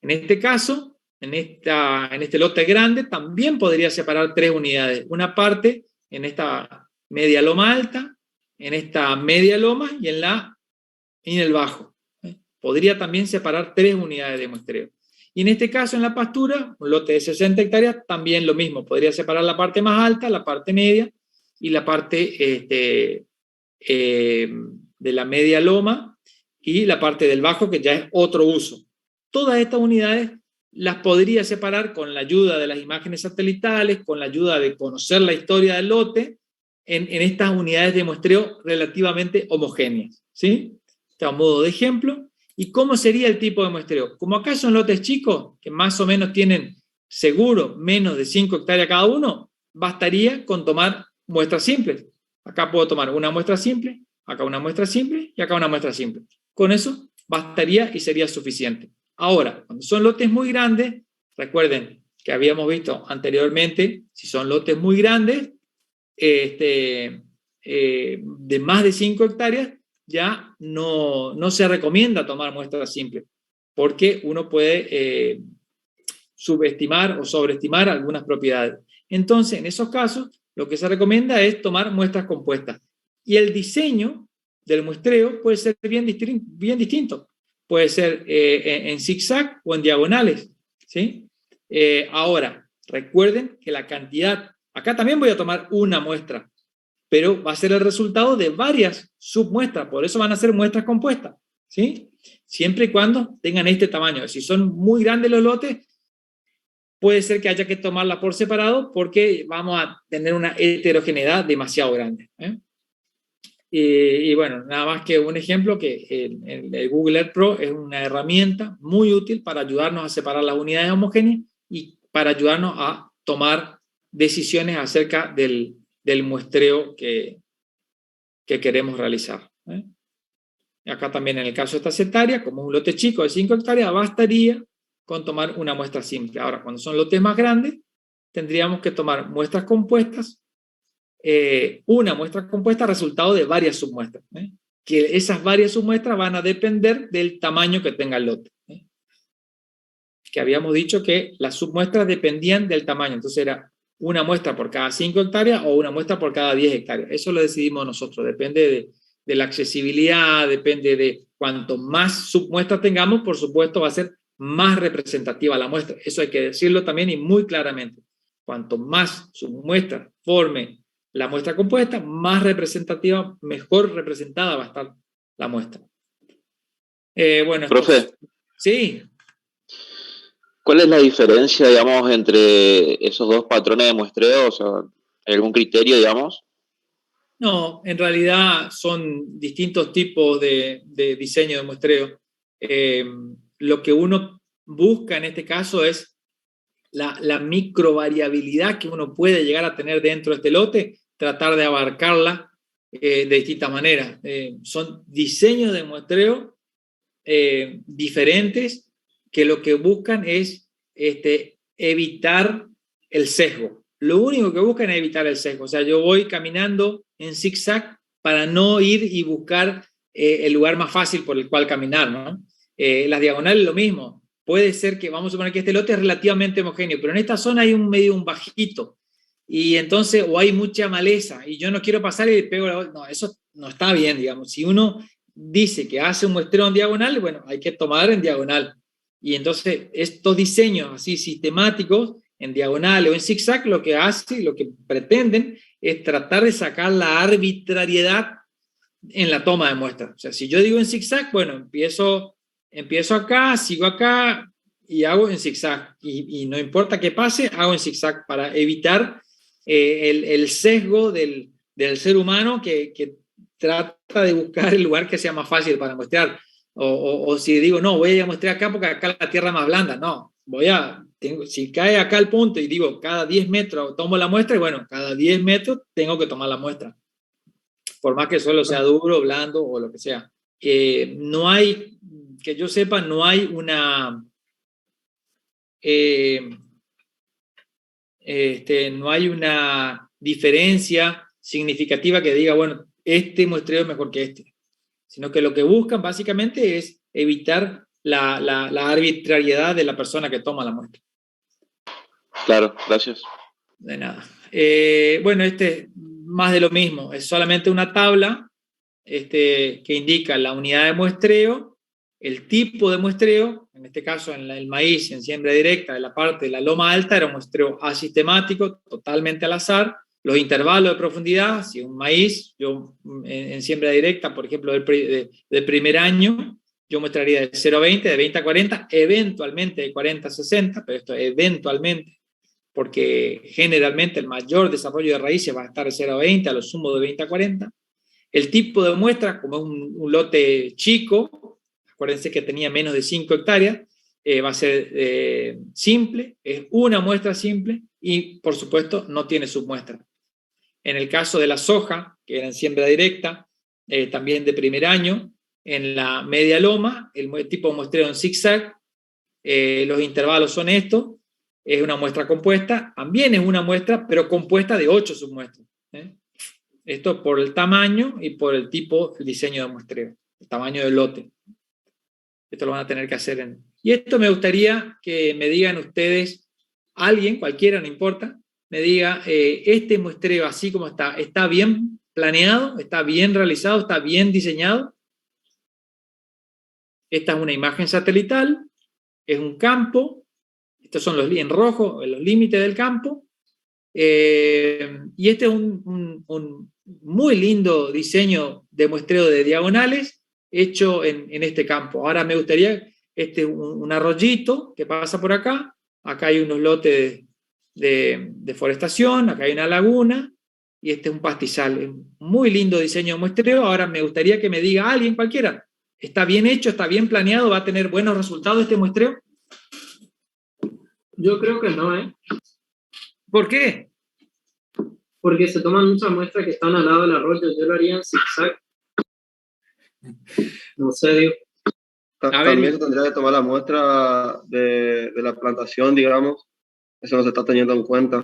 S1: En este caso, en este lote grande, también podría separar 3 unidades. Una parte en esta media loma alta, en esta media loma y en el bajo. Podría también separar 3 unidades de muestreo. Y en este caso, en la pastura, un lote de 60 hectáreas, también lo mismo. Podría separar la parte más alta, la parte media y la parte de la media loma y la parte del bajo, que ya es otro uso. Todas estas unidades las podría separar con la ayuda de las imágenes satelitales, con la ayuda de conocer la historia del lote, en estas unidades de muestreo relativamente homogéneas, ¿sí? Este es un modo de ejemplo. ¿Y cómo sería el tipo de muestreo? Como acá son lotes chicos, que más o menos tienen seguro menos de 5 hectáreas cada uno, bastaría con tomar muestras simples. Acá puedo tomar una muestra simple, acá una muestra simple y acá una muestra simple. Con eso bastaría y sería suficiente. Ahora, cuando son lotes muy grandes, recuerden que habíamos visto anteriormente, si son lotes muy grandes, de más de 5 hectáreas, ya no se recomienda tomar muestras simples, porque uno puede subestimar o sobreestimar algunas propiedades. Entonces, en esos casos, lo que se recomienda es tomar muestras compuestas. Y el diseño del muestreo puede ser bien distinto. Puede ser en zigzag o en diagonales, ¿sí? Ahora, recuerden que la cantidad, acá también voy a tomar una muestra, pero va a ser el resultado de varias submuestras, por eso van a ser muestras compuestas, ¿sí? Siempre y cuando tengan este tamaño. Si son muy grandes los lotes, puede ser que haya que tomarla por separado porque vamos a tener una heterogeneidad demasiado grande. Y bueno, nada más que un ejemplo, que el Google Earth Pro es una herramienta muy útil para ayudarnos a separar las unidades homogéneas y para ayudarnos a tomar decisiones acerca del muestreo que queremos realizar. Acá también en el caso de esta hectárea, como un lote chico de 5 hectáreas, bastaría con tomar una muestra simple. Ahora, cuando son lotes más grandes, tendríamos que tomar muestras compuestas, una muestra compuesta resultado de varias submuestras, que esas varias submuestras van a depender del tamaño que tenga el lote. Que habíamos dicho que las submuestras dependían del tamaño, entonces era una muestra por cada 5 hectáreas o una muestra por cada 10 hectáreas. Eso lo decidimos nosotros, depende de la accesibilidad, depende de cuanto más submuestras tengamos, por supuesto va a ser más representativa la muestra. Eso hay que decirlo también y muy claramente. Cuanto más submuestras forme la muestra compuesta, más representativa, mejor representada va a estar la muestra. Bueno,
S7: profe.
S1: Sí.
S7: ¿Cuál es la diferencia, digamos, entre esos dos patrones de muestreo? O sea, ¿hay algún criterio, digamos?
S1: No, en realidad son distintos tipos de diseño de muestreo. Lo que uno busca en este caso es la microvariabilidad que uno puede llegar a tener dentro de este lote, tratar de abarcarla de distintas maneras. Son diseños de muestreo diferentes que lo que buscan es evitar el sesgo. Lo único que buscan es evitar el sesgo. O sea, yo voy caminando en zigzag para no ir y buscar el lugar más fácil por el cual caminar, ¿no? Las diagonales lo mismo. Puede ser que, vamos a suponer que este lote es relativamente homogéneo, pero en esta zona hay un bajito, y entonces, o hay mucha maleza, y yo no quiero pasar y le pego la... No, eso no está bien, digamos. Si uno dice que hace un muestreo en diagonal, bueno, hay que tomar en diagonal. Y entonces, estos diseños así sistemáticos, en diagonal o en zigzag, lo que hace, lo que pretenden, es tratar de sacar la arbitrariedad en la toma de muestras. O sea, si yo digo en zigzag, bueno, empiezo acá, sigo acá y hago en zigzag. Y no importa qué pase, hago en zigzag para evitar el sesgo del ser humano que trata de buscar el lugar que sea más fácil para muestrear. O si digo, no, voy a muestrear acá porque acá la tierra es más blanda. No, si cae acá el punto y digo, cada 10 metros tomo la muestra, y bueno, cada 10 metros tengo que tomar la muestra. Por más que el suelo sea duro, blando o lo que sea. No hay, que yo sepa, no hay una... no hay una diferencia significativa que diga, bueno, este muestreo es mejor que este. Sino que lo que buscan básicamente es evitar la arbitrariedad de la persona que toma la muestra.
S7: Claro, gracias.
S1: De nada. Bueno, más de lo mismo, es solamente una tabla que indica la unidad de muestreo, el tipo de muestreo, en este caso en el maíz en siembra directa, de la parte de la loma alta era un muestreo asistemático, totalmente al azar, los intervalos de profundidad, si un maíz, yo en siembra directa, por ejemplo, del primer año, yo muestraría de 0 a 20, de 20 a 40, eventualmente de 40 a 60, pero esto eventualmente, porque generalmente el mayor desarrollo de raíces va a estar de 0 a 20, a lo sumo de 20 a 40. El tipo de muestra, como es un lote chico, acuérdense que tenía menos de 5 hectáreas, va a ser simple, es una muestra simple y, por supuesto, no tiene submuestra. En el caso de la soja, que era en siembra directa, también de primer año, en la media loma, el tipo de muestreo en zigzag, los intervalos son estos, es una muestra compuesta, también es una muestra, pero compuesta de 8 submuestras. Esto por el tamaño y por el tipo, el diseño de muestreo, el tamaño del lote. Esto lo van a tener que hacer Y esto me gustaría que me digan ustedes, alguien, cualquiera, no importa, me diga, este muestreo así como ¿está bien planeado? ¿Está bien realizado? ¿Está bien diseñado? Esta es una imagen satelital, es un campo, estos son en rojo, los límites del campo, y este es un muy lindo diseño de muestreo de diagonales hecho en este campo. Ahora me gustaría un arroyito que pasa por acá, acá hay unos lotes de deforestación, acá hay una laguna, y este es un pastizal. Muy lindo diseño de muestreo. Ahora me gustaría que me diga alguien, cualquiera, ¿está bien hecho, está bien planeado, va a tener buenos resultados este muestreo?
S8: Yo creo que no, ¿eh?
S1: ¿Por qué?
S8: Porque se toman muchas muestras que están al lado del arroyo. Yo lo haría en zigzag. No sé, digo.
S9: También se tendría que tomar la muestra de la plantación, digamos. Eso no se está teniendo en cuenta.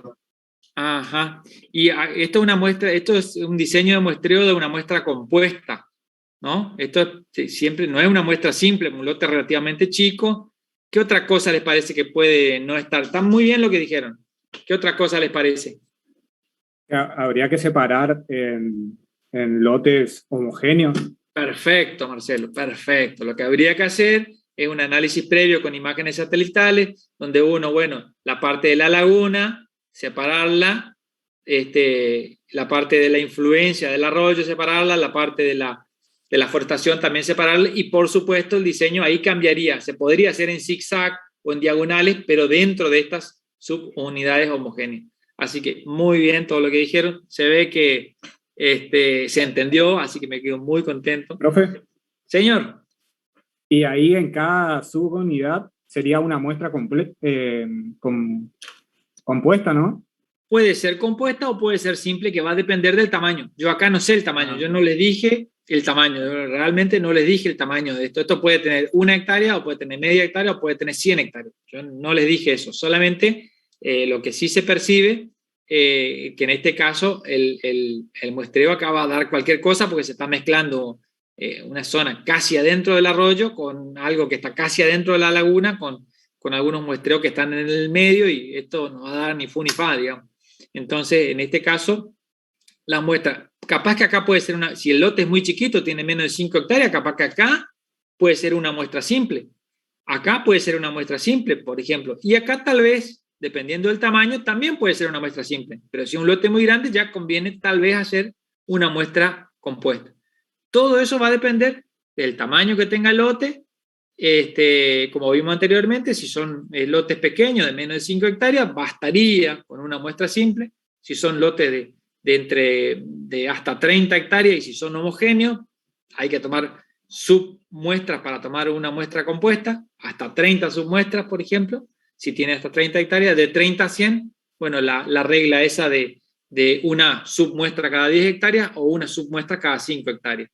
S1: Ajá. Y esto es una muestra, esto es un diseño de muestreo de una muestra compuesta, ¿no? Esto siempre no es una muestra simple, un lote relativamente chico. ¿Qué otra cosa les parece que puede no estar? Está muy bien lo que dijeron. ¿Qué otra cosa les parece?
S10: Habría que separar en lotes homogéneos.
S1: Perfecto, Marcelo, perfecto. Lo que habría que hacer es un análisis previo con imágenes satelitales, donde uno, bueno, la parte de la laguna, separarla, la parte de la influencia del arroyo, separarla, la parte de la forestación también separarla, y por supuesto el diseño ahí cambiaría. Se podría hacer en zigzag o en diagonales, pero dentro de estas subunidades homogéneas. Así que muy bien todo lo que dijeron. Se ve que se entendió, así que me quedo muy contento.
S10: Profe.
S1: Señor.
S10: Y ahí en cada subunidad sería una muestra compuesta, ¿no?
S1: Puede ser compuesta o puede ser simple, que va a depender del tamaño. Yo acá no sé el tamaño, yo no les dije el tamaño, yo realmente no les dije el tamaño de esto. Esto puede tener 1 hectárea, o puede tener media hectárea, o puede tener 100 hectáreas. Yo no les dije eso, solamente lo que sí se percibe, que en este caso el muestreo acaba de dar cualquier cosa porque se está mezclando una zona casi adentro del arroyo con algo que está casi adentro de la laguna, con algunos muestreos que están en el medio, y esto no va a dar ni fu ni fa, digamos. Entonces, en este caso, la muestra, capaz que acá puede ser si el lote es muy chiquito, tiene menos de 5 hectáreas, capaz que acá puede ser una muestra simple. Acá puede ser una muestra simple, por ejemplo. Y acá tal vez, dependiendo del tamaño, también puede ser una muestra simple. Pero si un lote es muy grande, ya conviene tal vez hacer una muestra compuesta. Todo eso va a depender del tamaño que tenga el lote. Como vimos anteriormente, si son lotes pequeños de menos de 5 hectáreas, bastaría con una muestra simple. Si son lotes de hasta 30 hectáreas, y si son homogéneos, hay que tomar submuestras para tomar una muestra compuesta, hasta 30 submuestras, por ejemplo. Si tiene hasta 30 hectáreas, de 30 a 100, bueno, la regla esa de una submuestra cada 10 hectáreas o una submuestra cada 5 hectáreas.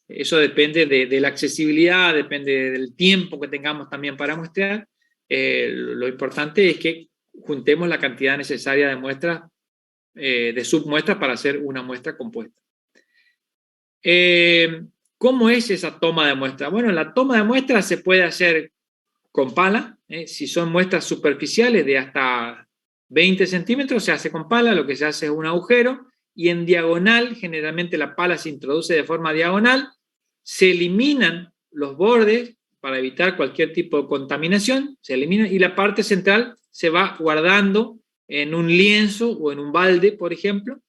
S1: Eso depende de la accesibilidad, depende del tiempo que tengamos también para muestrear. Lo importante es que juntemos la cantidad necesaria de muestras, de submuestras, para hacer una muestra compuesta. ¿Cómo es esa toma de muestra? Bueno, la toma de muestra se puede hacer con pala. Si son muestras superficiales de hasta 20 centímetros, se hace con pala. Lo que se hace es un agujero, y en diagonal, generalmente la pala se introduce de forma diagonal, se eliminan los bordes para evitar cualquier tipo de contaminación, se eliminan, y la parte central se va guardando en un lienzo o en un balde, por ejemplo.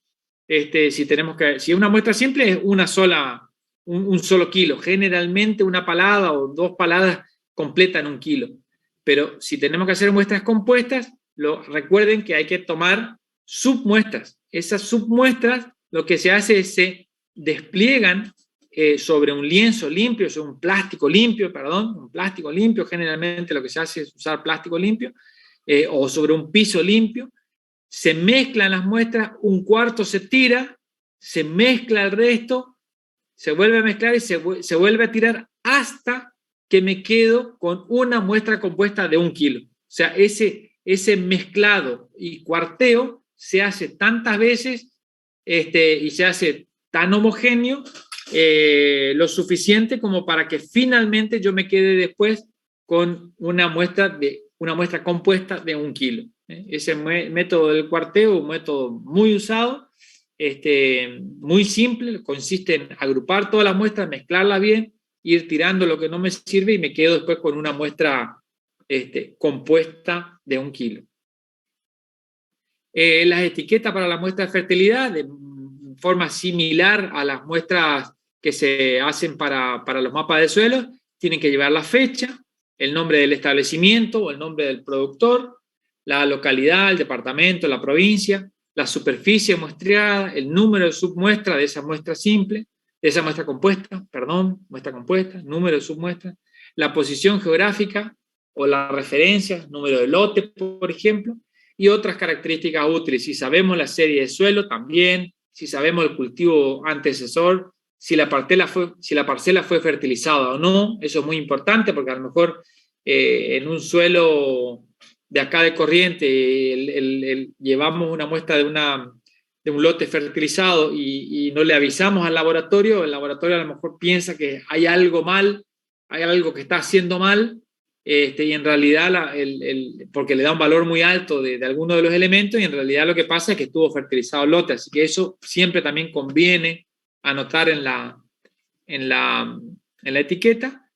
S1: Si una muestra simple es un solo kilo, generalmente una palada o 2 paladas completan 1 kilo. Pero si tenemos que hacer muestras compuestas, recuerden que hay que tomar submuestras. Esas submuestras, lo que se hace es se despliegan sobre un lienzo limpio, sobre un plástico limpio, generalmente lo que se hace es usar plástico limpio, o sobre un piso limpio. Se mezclan las muestras, 1/4 se tira, se mezcla el resto, se vuelve a mezclar y se vuelve a tirar hasta que me quedo con una muestra compuesta de 1 kilo. O sea, ese mezclado y cuarteo se hace tantas veces y se hace tan homogéneo, lo suficiente como para que finalmente yo me quede después con una muestra compuesta de 1 kilo. Ese método del cuarteo es un método muy usado, muy simple, consiste en agrupar todas las muestras, mezclarlas bien, ir tirando lo que no me sirve, y me quedo después con una muestra compuesta de 1 kilo. Las etiquetas para la muestra de fertilidad, de forma similar a las muestras que se hacen para los mapas de suelo, tienen que llevar la fecha, el nombre del establecimiento o el nombre del productor, la localidad, el departamento, la provincia, la superficie muestreada, el número de submuestra de esa muestra simple, de esa muestra compuesta, muestra compuesta, número de submuestra, la posición geográfica o la referencia, número de lote, por ejemplo, y otras características útiles. Si sabemos la serie de suelo, también, si sabemos el cultivo antecesor, si la parcela fue fertilizada o no, eso es muy importante porque a lo mejor en un suelo de acá de Corrientes llevamos una muestra de un lote fertilizado y no le avisamos al laboratorio, el laboratorio a lo mejor piensa que hay algo mal, hay algo que está haciendo mal, y en realidad, porque le da un valor muy alto de alguno de los elementos, y en realidad lo que pasa es que estuvo fertilizado el lote, así que eso siempre también conviene anotar en la etiqueta,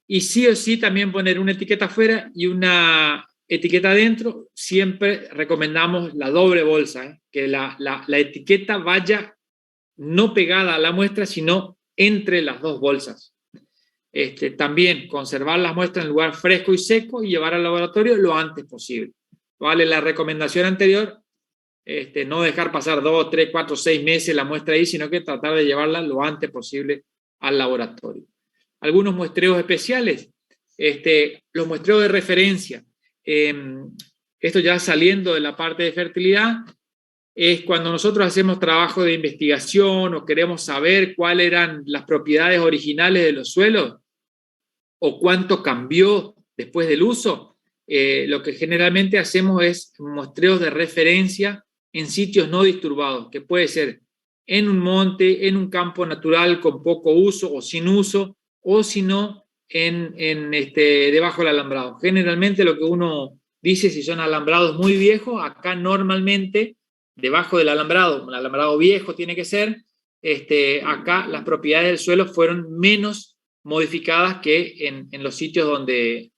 S1: y sí o sí también poner una etiqueta afuera y una etiqueta adentro. Siempre recomendamos la doble bolsa, que la etiqueta vaya no pegada a la muestra, sino entre las dos bolsas. También conservar las muestras en lugar fresco y seco y llevar al laboratorio lo antes posible. Vale la recomendación anterior, no dejar pasar 2, 3, 4, 6 meses la muestra ahí, sino que tratar de llevarla lo antes posible al laboratorio. Algunos muestreos especiales, los muestreos de referencia. Esto ya saliendo de la parte de fertilidad, es cuando nosotros hacemos trabajo de investigación o queremos saber cuáles eran las propiedades originales de los suelos o cuánto cambió después del uso. Lo que generalmente hacemos es muestreos de referencia en sitios no disturbados, que puede ser en un monte, en un campo natural con poco uso o sin uso, o si no, debajo del alambrado. Generalmente lo que uno dice, si son alambrados muy viejos, acá normalmente debajo del alambrado, un alambrado viejo tiene que ser, acá las propiedades del suelo fueron menos modificadas que en los sitios donde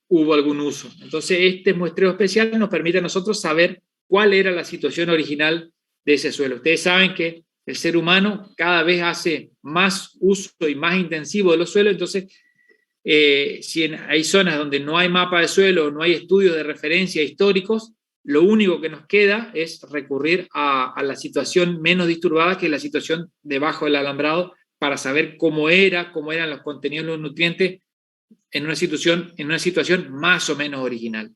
S1: hubo algún uso. Entonces, este muestreo especial nos permite a nosotros saber cuál era la situación original de ese suelo. Ustedes saben que el ser humano cada vez hace más uso y más intensivo de los suelos, entonces, si hay zonas donde no hay mapa de suelo, no hay estudios de referencia históricos, lo único que nos queda es recurrir a la situación menos disturbada, que es la situación debajo del alambrado, para saber cómo eran los contenidos de los nutrientes en una situación más o menos original.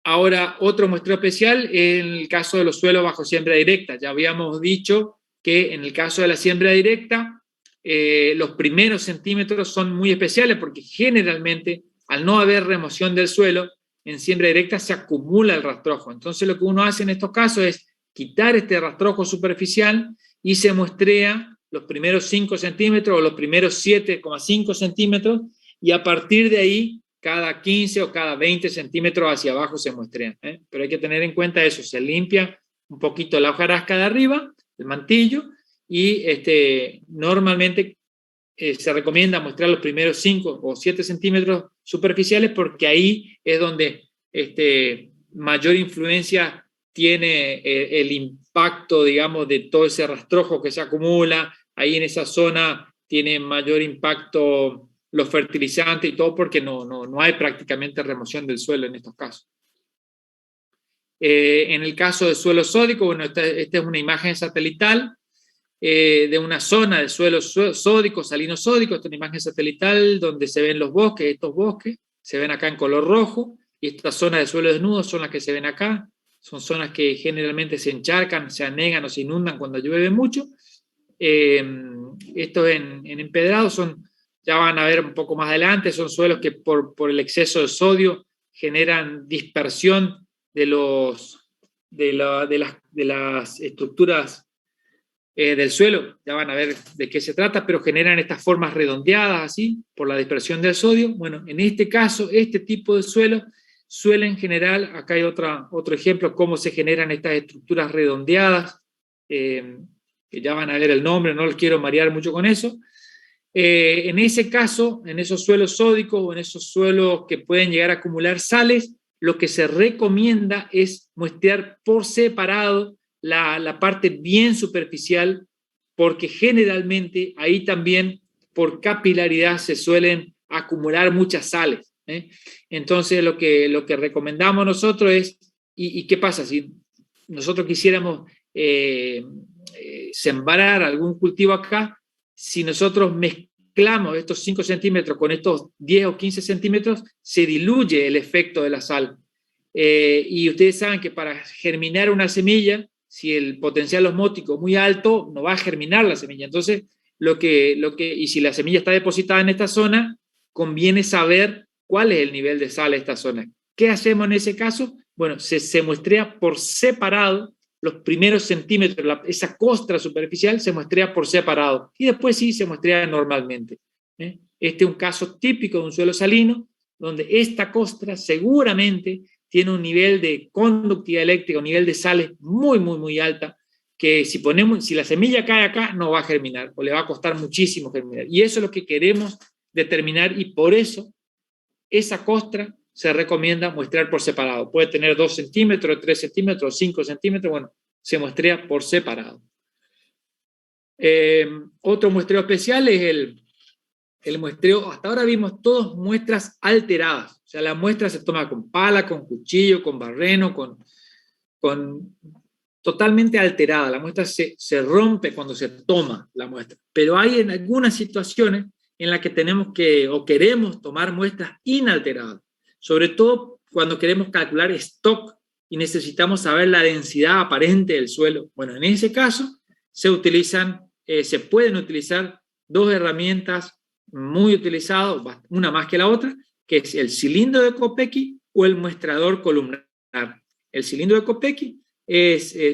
S1: Ahora, otro muestreo especial en el caso de los suelos bajo siembra directa. Ya habíamos dicho que en el caso de la siembra directa, los primeros centímetros son muy especiales porque generalmente, al no haber remoción del suelo, en siembra directa se acumula el rastrojo. Entonces, lo que uno hace en estos casos es quitar este rastrojo superficial y se muestrea los primeros 5 centímetros o los primeros 7,5 centímetros, y a partir de ahí cada 15 o cada 20 centímetros hacia abajo se muestrean. Pero hay que tener en cuenta eso, se limpia un poquito la hojarasca de arriba, el mantillo, y normalmente se recomienda muestrar los primeros 5 o 7 centímetros superficiales porque ahí es donde mayor influencia tiene el impacto, digamos, de todo ese rastrojo que se acumula. Ahí en esa zona tiene mayor impacto los fertilizantes y todo, porque no hay prácticamente remoción del suelo en estos casos. En el caso de suelo sódico, bueno, esta es una imagen satelital de una zona de suelo sódico, salino sódico. Esta es una imagen satelital donde se ven los bosques, estos bosques, se ven acá en color rojo, y estas zonas de suelo desnudo son las que se ven acá. Son zonas que generalmente se encharcan, se anegan o se inundan cuando llueve mucho. Estos en empedrado ya van a ver un poco más adelante, son suelos que por el exceso de sodio generan dispersión de las estructuras del suelo. Ya van a ver de qué se trata, pero generan estas formas redondeadas así por la dispersión del sodio. Bueno, en este caso, este tipo de suelo suelen generar, acá hay otro ejemplo, cómo se generan estas estructuras redondeadas, que ya van a ver el nombre, no los quiero marear mucho con eso. En ese caso, en esos suelos sódicos o en esos suelos que pueden llegar a acumular sales, lo que se recomienda es muestrear por separado la parte bien superficial, porque generalmente ahí también por capilaridad se suelen acumular muchas sales. Entonces lo que recomendamos nosotros es, ¿y qué pasa si nosotros quisiéramos sembrar algún cultivo acá? Si nosotros mezclamos estos 5 centímetros con estos 10 o 15 centímetros, se diluye el efecto de la sal. Y ustedes saben que para germinar una semilla, si el potencial osmótico es muy alto, no va a germinar la semilla. Entonces, y si la semilla está depositada en esta zona, conviene saber cuál es el nivel de sal de esta zona. ¿Qué hacemos en ese caso? Bueno, se muestrea por separado los primeros centímetros, esa costra superficial se muestrea por separado, y después sí se muestrea normalmente. Este es un caso típico de un suelo salino, donde esta costra seguramente tiene un nivel de conductividad eléctrica, un nivel de sales muy, muy, muy alta, que si la semilla cae acá, no va a germinar, o le va a costar muchísimo germinar. Y eso es lo que queremos determinar, y por eso esa costra se recomienda muestrear por separado. Puede tener 2 centímetros, 3 centímetros, 5 centímetros, bueno, se muestrea por separado. Otro muestreo especial es el muestreo. Hasta ahora vimos todas muestras alteradas, o sea, la muestra se toma con pala, con cuchillo, con barreno, totalmente alterada. La muestra se rompe cuando se toma la muestra, pero hay en algunas situaciones en las que tenemos o queremos tomar muestras inalteradas, sobre todo cuando queremos calcular stock y necesitamos saber la densidad aparente del suelo. Bueno, en ese caso se pueden utilizar 2 herramientas muy utilizadas, una más que la otra, que es el cilindro de Kopecky o el muestrador columnar. El cilindro de Kopecky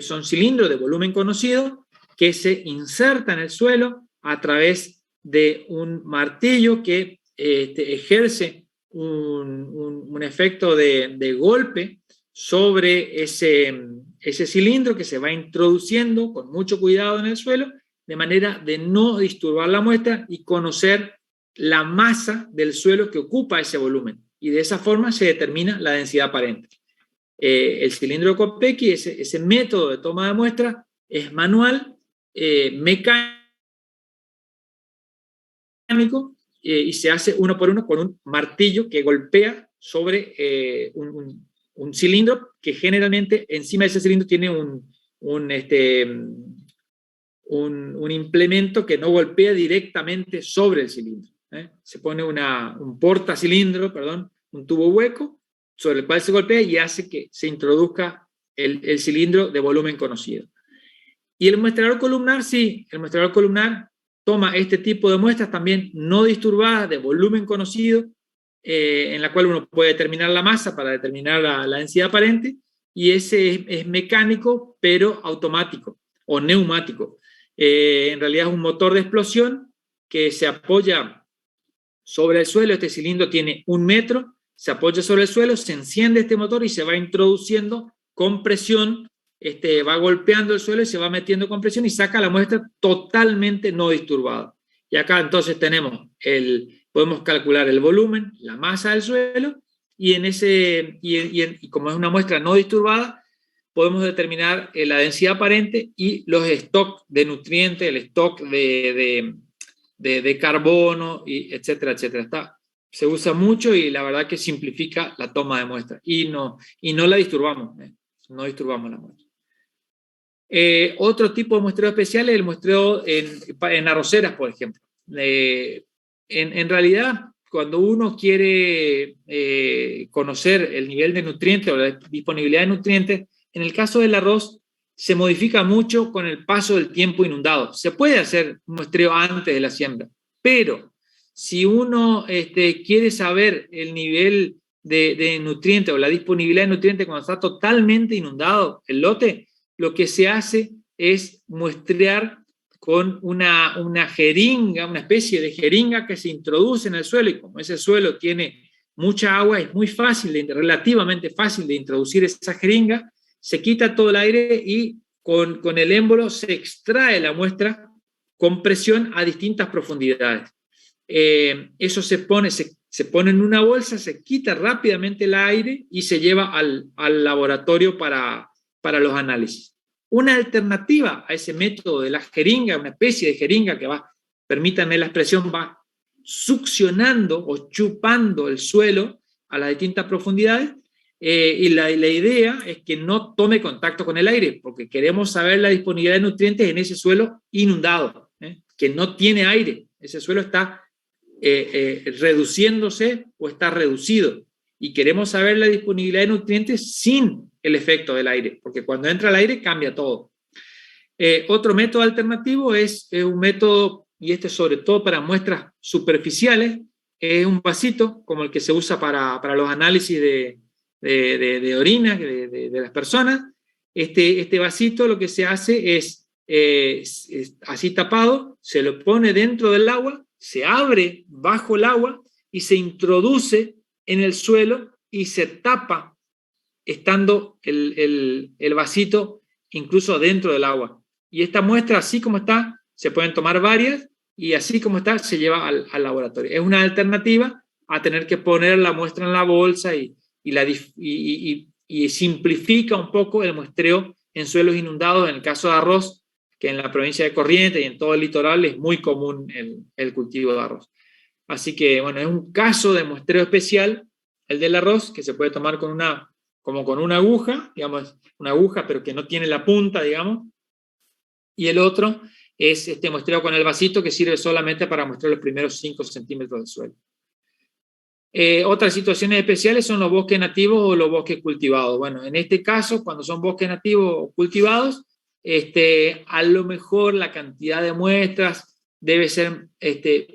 S1: son cilindros de volumen conocido que se insertan en el suelo a través de un martillo que ejerce un efecto de golpe sobre ese cilindro que se va introduciendo con mucho cuidado en el suelo, de manera de no disturbar la muestra y conocer la masa del suelo que ocupa ese volumen. Y de esa forma se determina la densidad aparente. El cilindro de Kopecky, ese método de toma de muestra, es manual, mecánico, y se hace uno por uno con un martillo que golpea sobre un cilindro que generalmente encima de ese cilindro tiene un implemento que no golpea directamente sobre el cilindro. Se pone un portacilindro, un tubo hueco sobre el cual se golpea y hace que se introduzca el cilindro de volumen conocido. Y el muestrador columnar, sí, el muestrador columnar toma este tipo de muestras también no disturbadas de volumen conocido, en la cual uno puede determinar la masa para determinar la densidad aparente, y ese es mecánico pero automático o neumático. En realidad es un motor de explosión que se apoya sobre el suelo. Este cilindro tiene 1 metro, se apoya sobre el suelo, se enciende este motor y se va introduciendo con presión, va golpeando el suelo y se va metiendo con presión y saca la muestra totalmente no disturbada. Y acá entonces podemos calcular el volumen, la masa del suelo, y como es una muestra no disturbada, podemos determinar la densidad aparente y los stocks de nutrientes, el stock de carbono, etcétera, etcétera. Se usa mucho y la verdad que simplifica la toma de muestras y no la disturbamos, no disturbamos la muestra. Otro tipo de muestreo especial es el muestreo en arroceras, por ejemplo. En realidad, cuando uno quiere conocer el nivel de nutrientes o la disponibilidad de nutrientes, en el caso del arroz se modifica mucho con el paso del tiempo inundado. Se puede hacer un muestreo antes de la siembra, pero si uno quiere saber el nivel de nutrientes o la disponibilidad de nutrientes cuando está totalmente inundado el lote, lo que se hace es muestrear con una jeringa, una especie de jeringa que se introduce en el suelo, y como ese suelo tiene mucha agua, es muy fácil, relativamente fácil de introducir esa jeringa, se quita todo el aire y con el émbolo se extrae la muestra con presión a distintas profundidades. Eso se pone en una bolsa, se quita rápidamente el aire y se lleva al laboratorio para los análisis. Una alternativa a ese método de la jeringa, una especie de jeringa que permítanme la expresión, va succionando o chupando el suelo a las distintas profundidades, y la idea es que no tome contacto con el aire, porque queremos saber la disponibilidad de nutrientes en ese suelo inundado, que no tiene aire. Ese suelo está reduciéndose o está reducido, y queremos saber la disponibilidad de nutrientes sin el efecto del aire, porque cuando entra el aire cambia todo. Otro método alternativo es un método, y este sobre todo para muestras superficiales, es un vasito como el que se usa para los análisis de orina de las personas. Este vasito lo que se hace es así tapado, se lo pone dentro del agua, se abre bajo el agua y se introduce en el suelo y se tapa estando el vasito incluso dentro del agua. Y esta muestra, así como está, se pueden tomar varias, y así como está, se lleva al laboratorio. Es una alternativa a tener que poner la muestra en la bolsa y simplifica un poco el muestreo en suelos inundados, en el caso de arroz, que en la provincia de Corrientes y en todo el litoral es muy común el cultivo de arroz. Así que, bueno, es un caso de muestreo especial, el del arroz, que se puede tomar como con una aguja, digamos, una aguja, pero que no tiene la punta, digamos, y el otro es este muestreo con el vasito, que sirve solamente para muestrear los primeros 5 centímetros del suelo. Otras situaciones especiales son los bosques nativos o los bosques cultivados. Bueno, en este caso, cuando son bosques nativos o cultivados, a lo mejor la cantidad de muestras debe ser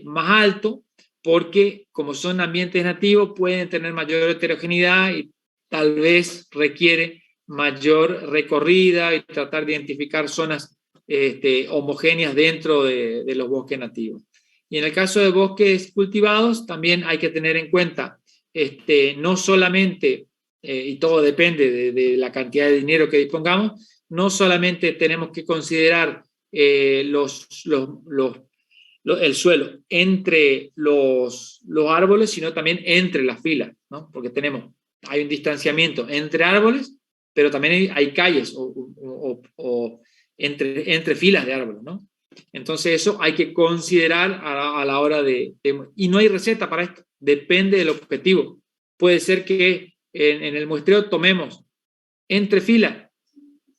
S1: más alto, porque como son ambientes nativos pueden tener mayor heterogeneidad y tal vez requiere mayor recorrida y tratar de identificar zonas homogéneas dentro de los bosques nativos. Y en el caso de bosques cultivados también hay que tener en cuenta no solamente, y todo depende de la cantidad de dinero que dispongamos, no solamente tenemos que considerar el suelo entre los árboles, sino también entre las filas, ¿no? Porque hay un distanciamiento entre árboles, pero también hay calles o entre filas de árboles, ¿no? Entonces eso hay que considerar a la hora y no hay receta para esto, depende del objetivo. Puede ser que en el muestreo tomemos entre filas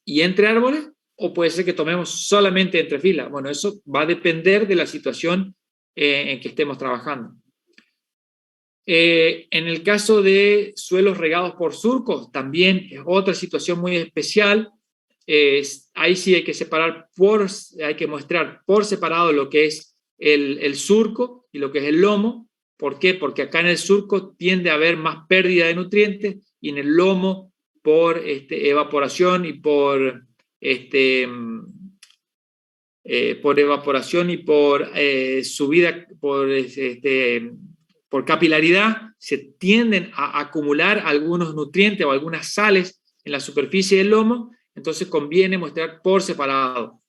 S1: y entre árboles, o puede ser que tomemos solamente entre filas. Bueno, eso va a depender de la situación en que estemos trabajando. En el caso de suelos regados por surcos, también es otra situación muy especial. Ahí sí hay que hay que mostrar por separado lo que es el surco y lo que es el lomo. ¿Por qué? Porque acá en el surco tiende a haber más pérdida de nutrientes, y en el lomo por evaporación y por subida, por capilaridad, se tienden a acumular algunos nutrientes o algunas sales en la superficie del lomo. Entonces conviene mostrar por separado,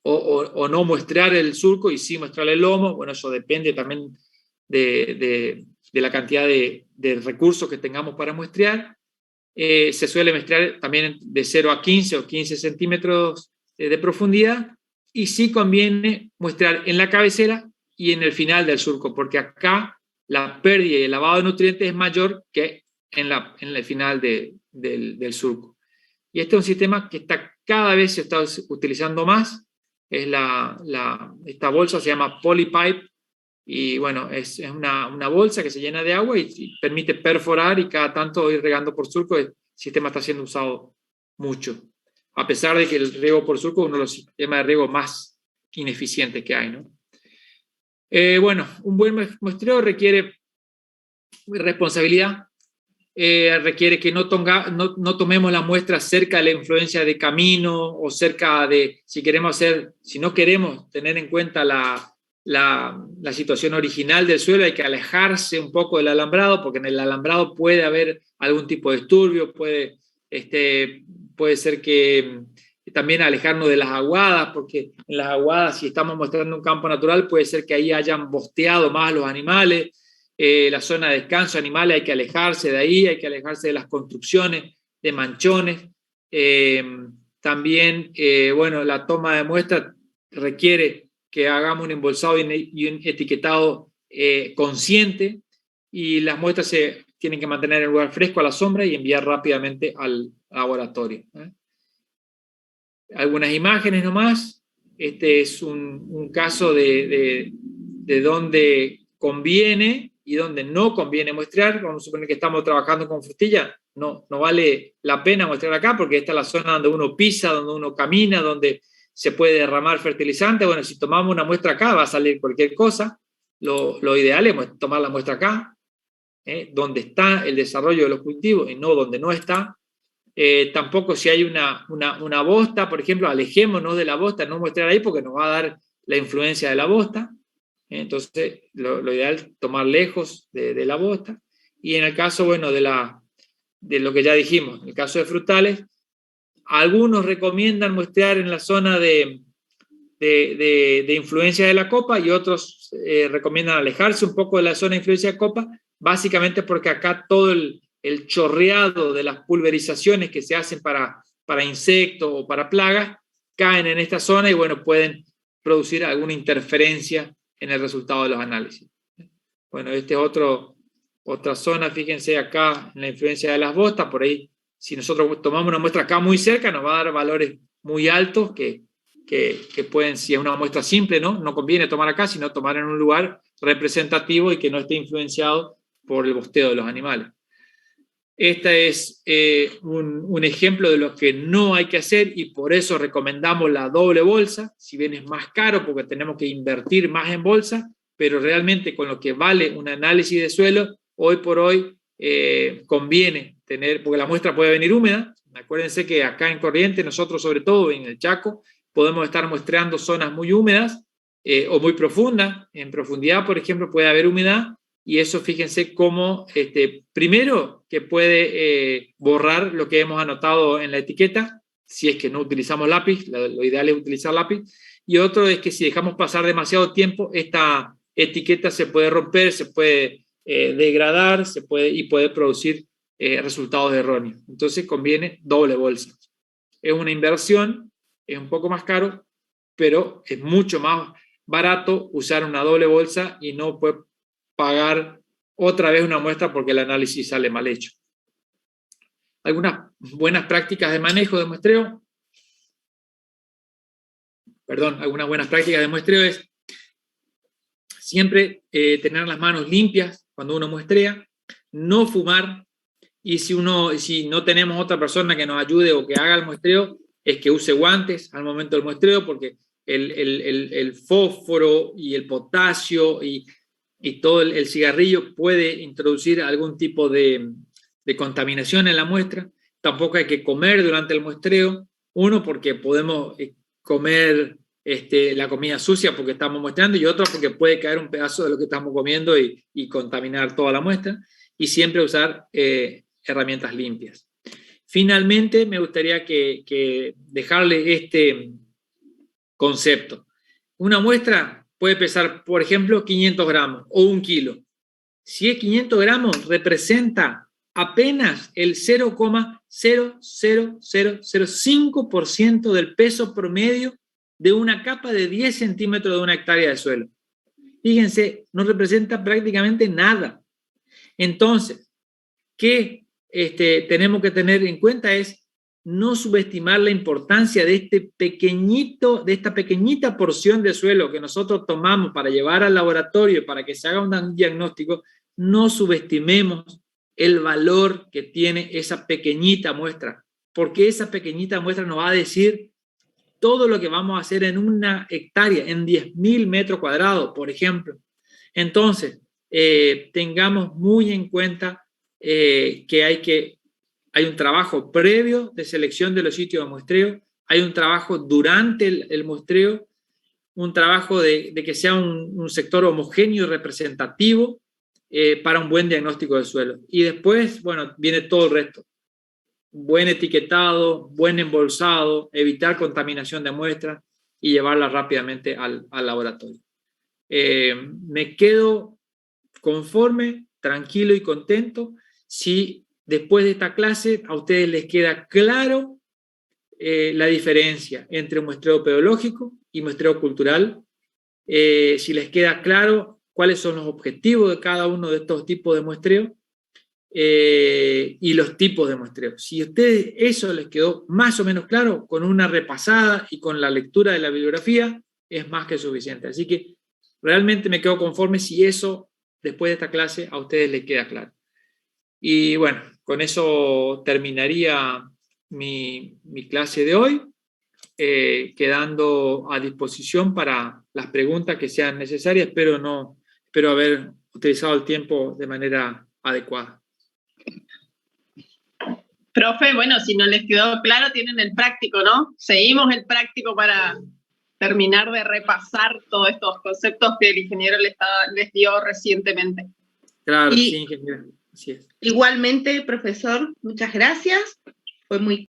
S1: o no mostrar el surco y sí mostrar el lomo. Bueno, eso depende también de la cantidad de recursos que tengamos para muestrear. Se suele muestrear también de 0 a 15 o 15 centímetros de profundidad, y sí conviene muestrar en la cabecera y en el final del surco, porque acá la pérdida y el lavado de nutrientes es mayor que en el final del surco. Y este es un sistema que cada vez se está utilizando más. Esta bolsa se llama Polypipe, y bueno, es una bolsa que se llena de agua y permite perforar y cada tanto ir regando por surco. El sistema está siendo usado mucho, a pesar de que el riego por surco es uno de los sistemas de riego más ineficientes que hay, ¿no? Bueno, un buen muestreo requiere responsabilidad. Requiere que no tomemos la muestra cerca de la influencia de camino, o cerca de, si no queremos tener en cuenta la situación original del suelo, hay que alejarse un poco del alambrado, porque en el alambrado puede haber algún tipo de disturbio, puede ser que también alejarnos de las aguadas, porque en las aguadas, si estamos mostrando un campo natural, puede ser que ahí hayan bosteado más los animales. La zona de descanso animales, hay que alejarse de ahí, hay que alejarse de las construcciones, de manchones. También, bueno, la toma de muestra requiere que hagamos un embolsado y un etiquetado consciente, y las muestras se tienen que mantener en un lugar fresco a la sombra y enviar rápidamente al laboratorio. Algunas imágenes nomás. Este es un caso de dónde conviene y dónde no conviene muestrear. Vamos a suponer que estamos trabajando con frutilla, no vale la pena muestrear acá porque esta es la zona donde uno pisa, donde uno camina, donde se puede derramar fertilizante. Bueno, si tomamos una muestra acá va a salir cualquier cosa. Lo ideal es tomar la muestra acá, donde está el desarrollo de los cultivos y no donde no está. Tampoco si hay una bosta, por ejemplo, alejémonos de la bosta, no muestrear ahí porque nos va a dar la influencia de la bosta. Entonces, lo ideal es tomar lejos de la bosta. Y en el caso, bueno, de lo que ya dijimos, en el caso de frutales, algunos recomiendan muestrear en la zona de influencia de la copa y otros recomiendan alejarse un poco de la zona de influencia de copa, básicamente porque acá todo el chorreado de las pulverizaciones que se hacen para insectos o para plagas caen en esta zona y, bueno, pueden producir alguna interferencia en el resultado de los análisis. Bueno, esta es otra zona, fíjense acá en la influencia de las bostas, por ahí, si nosotros tomamos una muestra acá muy cerca, nos va a dar valores muy altos que pueden, si es una muestra simple, no conviene tomar acá, sino tomar en un lugar representativo y que no esté influenciado por el bosteo de los animales. Este es un ejemplo de lo que no hay que hacer y por eso recomendamos la doble bolsa, si bien es más caro porque tenemos que invertir más en bolsa, pero realmente con lo que vale un análisis de suelo, hoy por hoy conviene tener, porque la muestra puede venir húmeda. Acuérdense que acá en Corrientes, nosotros sobre todo en el Chaco, podemos estar muestreando zonas muy húmedas o muy profundas. En profundidad, por ejemplo, puede haber humedad. Y eso, fíjense cómo, primero, que puede borrar lo que hemos anotado en la etiqueta, si es que no utilizamos lápiz, lo ideal es utilizar lápiz, y otro es que si dejamos pasar demasiado tiempo, esta etiqueta se puede romper, se puede degradar, y puede producir resultados erróneos. Entonces conviene doble bolsa. Es una inversión, es un poco más caro, pero es mucho más barato usar una doble bolsa y no puede pagar otra vez una muestra porque el análisis sale mal hecho. Algunas buenas prácticas de manejo de muestreo. Algunas buenas prácticas de muestreo es siempre tener las manos limpias cuando uno muestrea, no fumar, y si no tenemos otra persona que nos ayude o que haga el muestreo, es que use guantes al momento del muestreo, porque el fósforo y el potasio y todo el cigarrillo puede introducir algún tipo de contaminación en la muestra. Tampoco hay que comer durante el muestreo. Uno, porque podemos comer la comida sucia porque estamos muestreando, y otro, porque puede caer un pedazo de lo que estamos comiendo y contaminar toda la muestra. Y siempre usar herramientas limpias. Finalmente, me gustaría que dejarle este concepto. Una muestra puede pesar, por ejemplo, 500 gramos o 1 kilo. Si es 500 gramos, representa apenas el 0,00005% del peso promedio de una capa de 10 centímetros de una hectárea de suelo. Fíjense, no representa prácticamente nada. Entonces, ¿qué tenemos que tener en cuenta? Es no subestimar la importancia de esta pequeñita porción de suelo que nosotros tomamos para llevar al laboratorio para que se haga un diagnóstico. No subestimemos el valor que tiene esa pequeñita muestra, porque esa pequeñita muestra nos va a decir todo lo que vamos a hacer en una hectárea, en 10.000 metros cuadrados, por ejemplo. Entonces, tengamos muy en cuenta que hay un trabajo previo de selección de los sitios de muestreo, hay un trabajo durante el muestreo, un trabajo de que sea un sector homogéneo y representativo para un buen diagnóstico del suelo. Y después, bueno, viene todo el resto. Buen etiquetado, buen embolsado, evitar contaminación de muestras y llevarla rápidamente al laboratorio. Me quedo conforme, tranquilo y contento si después de esta clase a ustedes les queda claro la diferencia entre muestreo pedológico y muestreo cultural. Si les queda claro cuáles son los objetivos de cada uno de estos tipos de muestreo y los tipos de muestreo. Si a ustedes eso les quedó más o menos claro, con una repasada y con la lectura de la bibliografía, es más que suficiente. Así que realmente me quedo conforme si eso, después de esta clase, a ustedes les queda claro. Y bueno, con eso terminaría mi clase de hoy, quedando a disposición para las preguntas que sean necesarias. Espero haber utilizado el tiempo de manera adecuada.
S11: Profe, bueno, si no les quedó claro, tienen el práctico, ¿no? Seguimos el práctico para terminar de repasar todos estos conceptos que el ingeniero les dio recientemente.
S1: Claro, sí, ingeniero. Así es.
S3: Igualmente, profesor, muchas gracias. Fue muy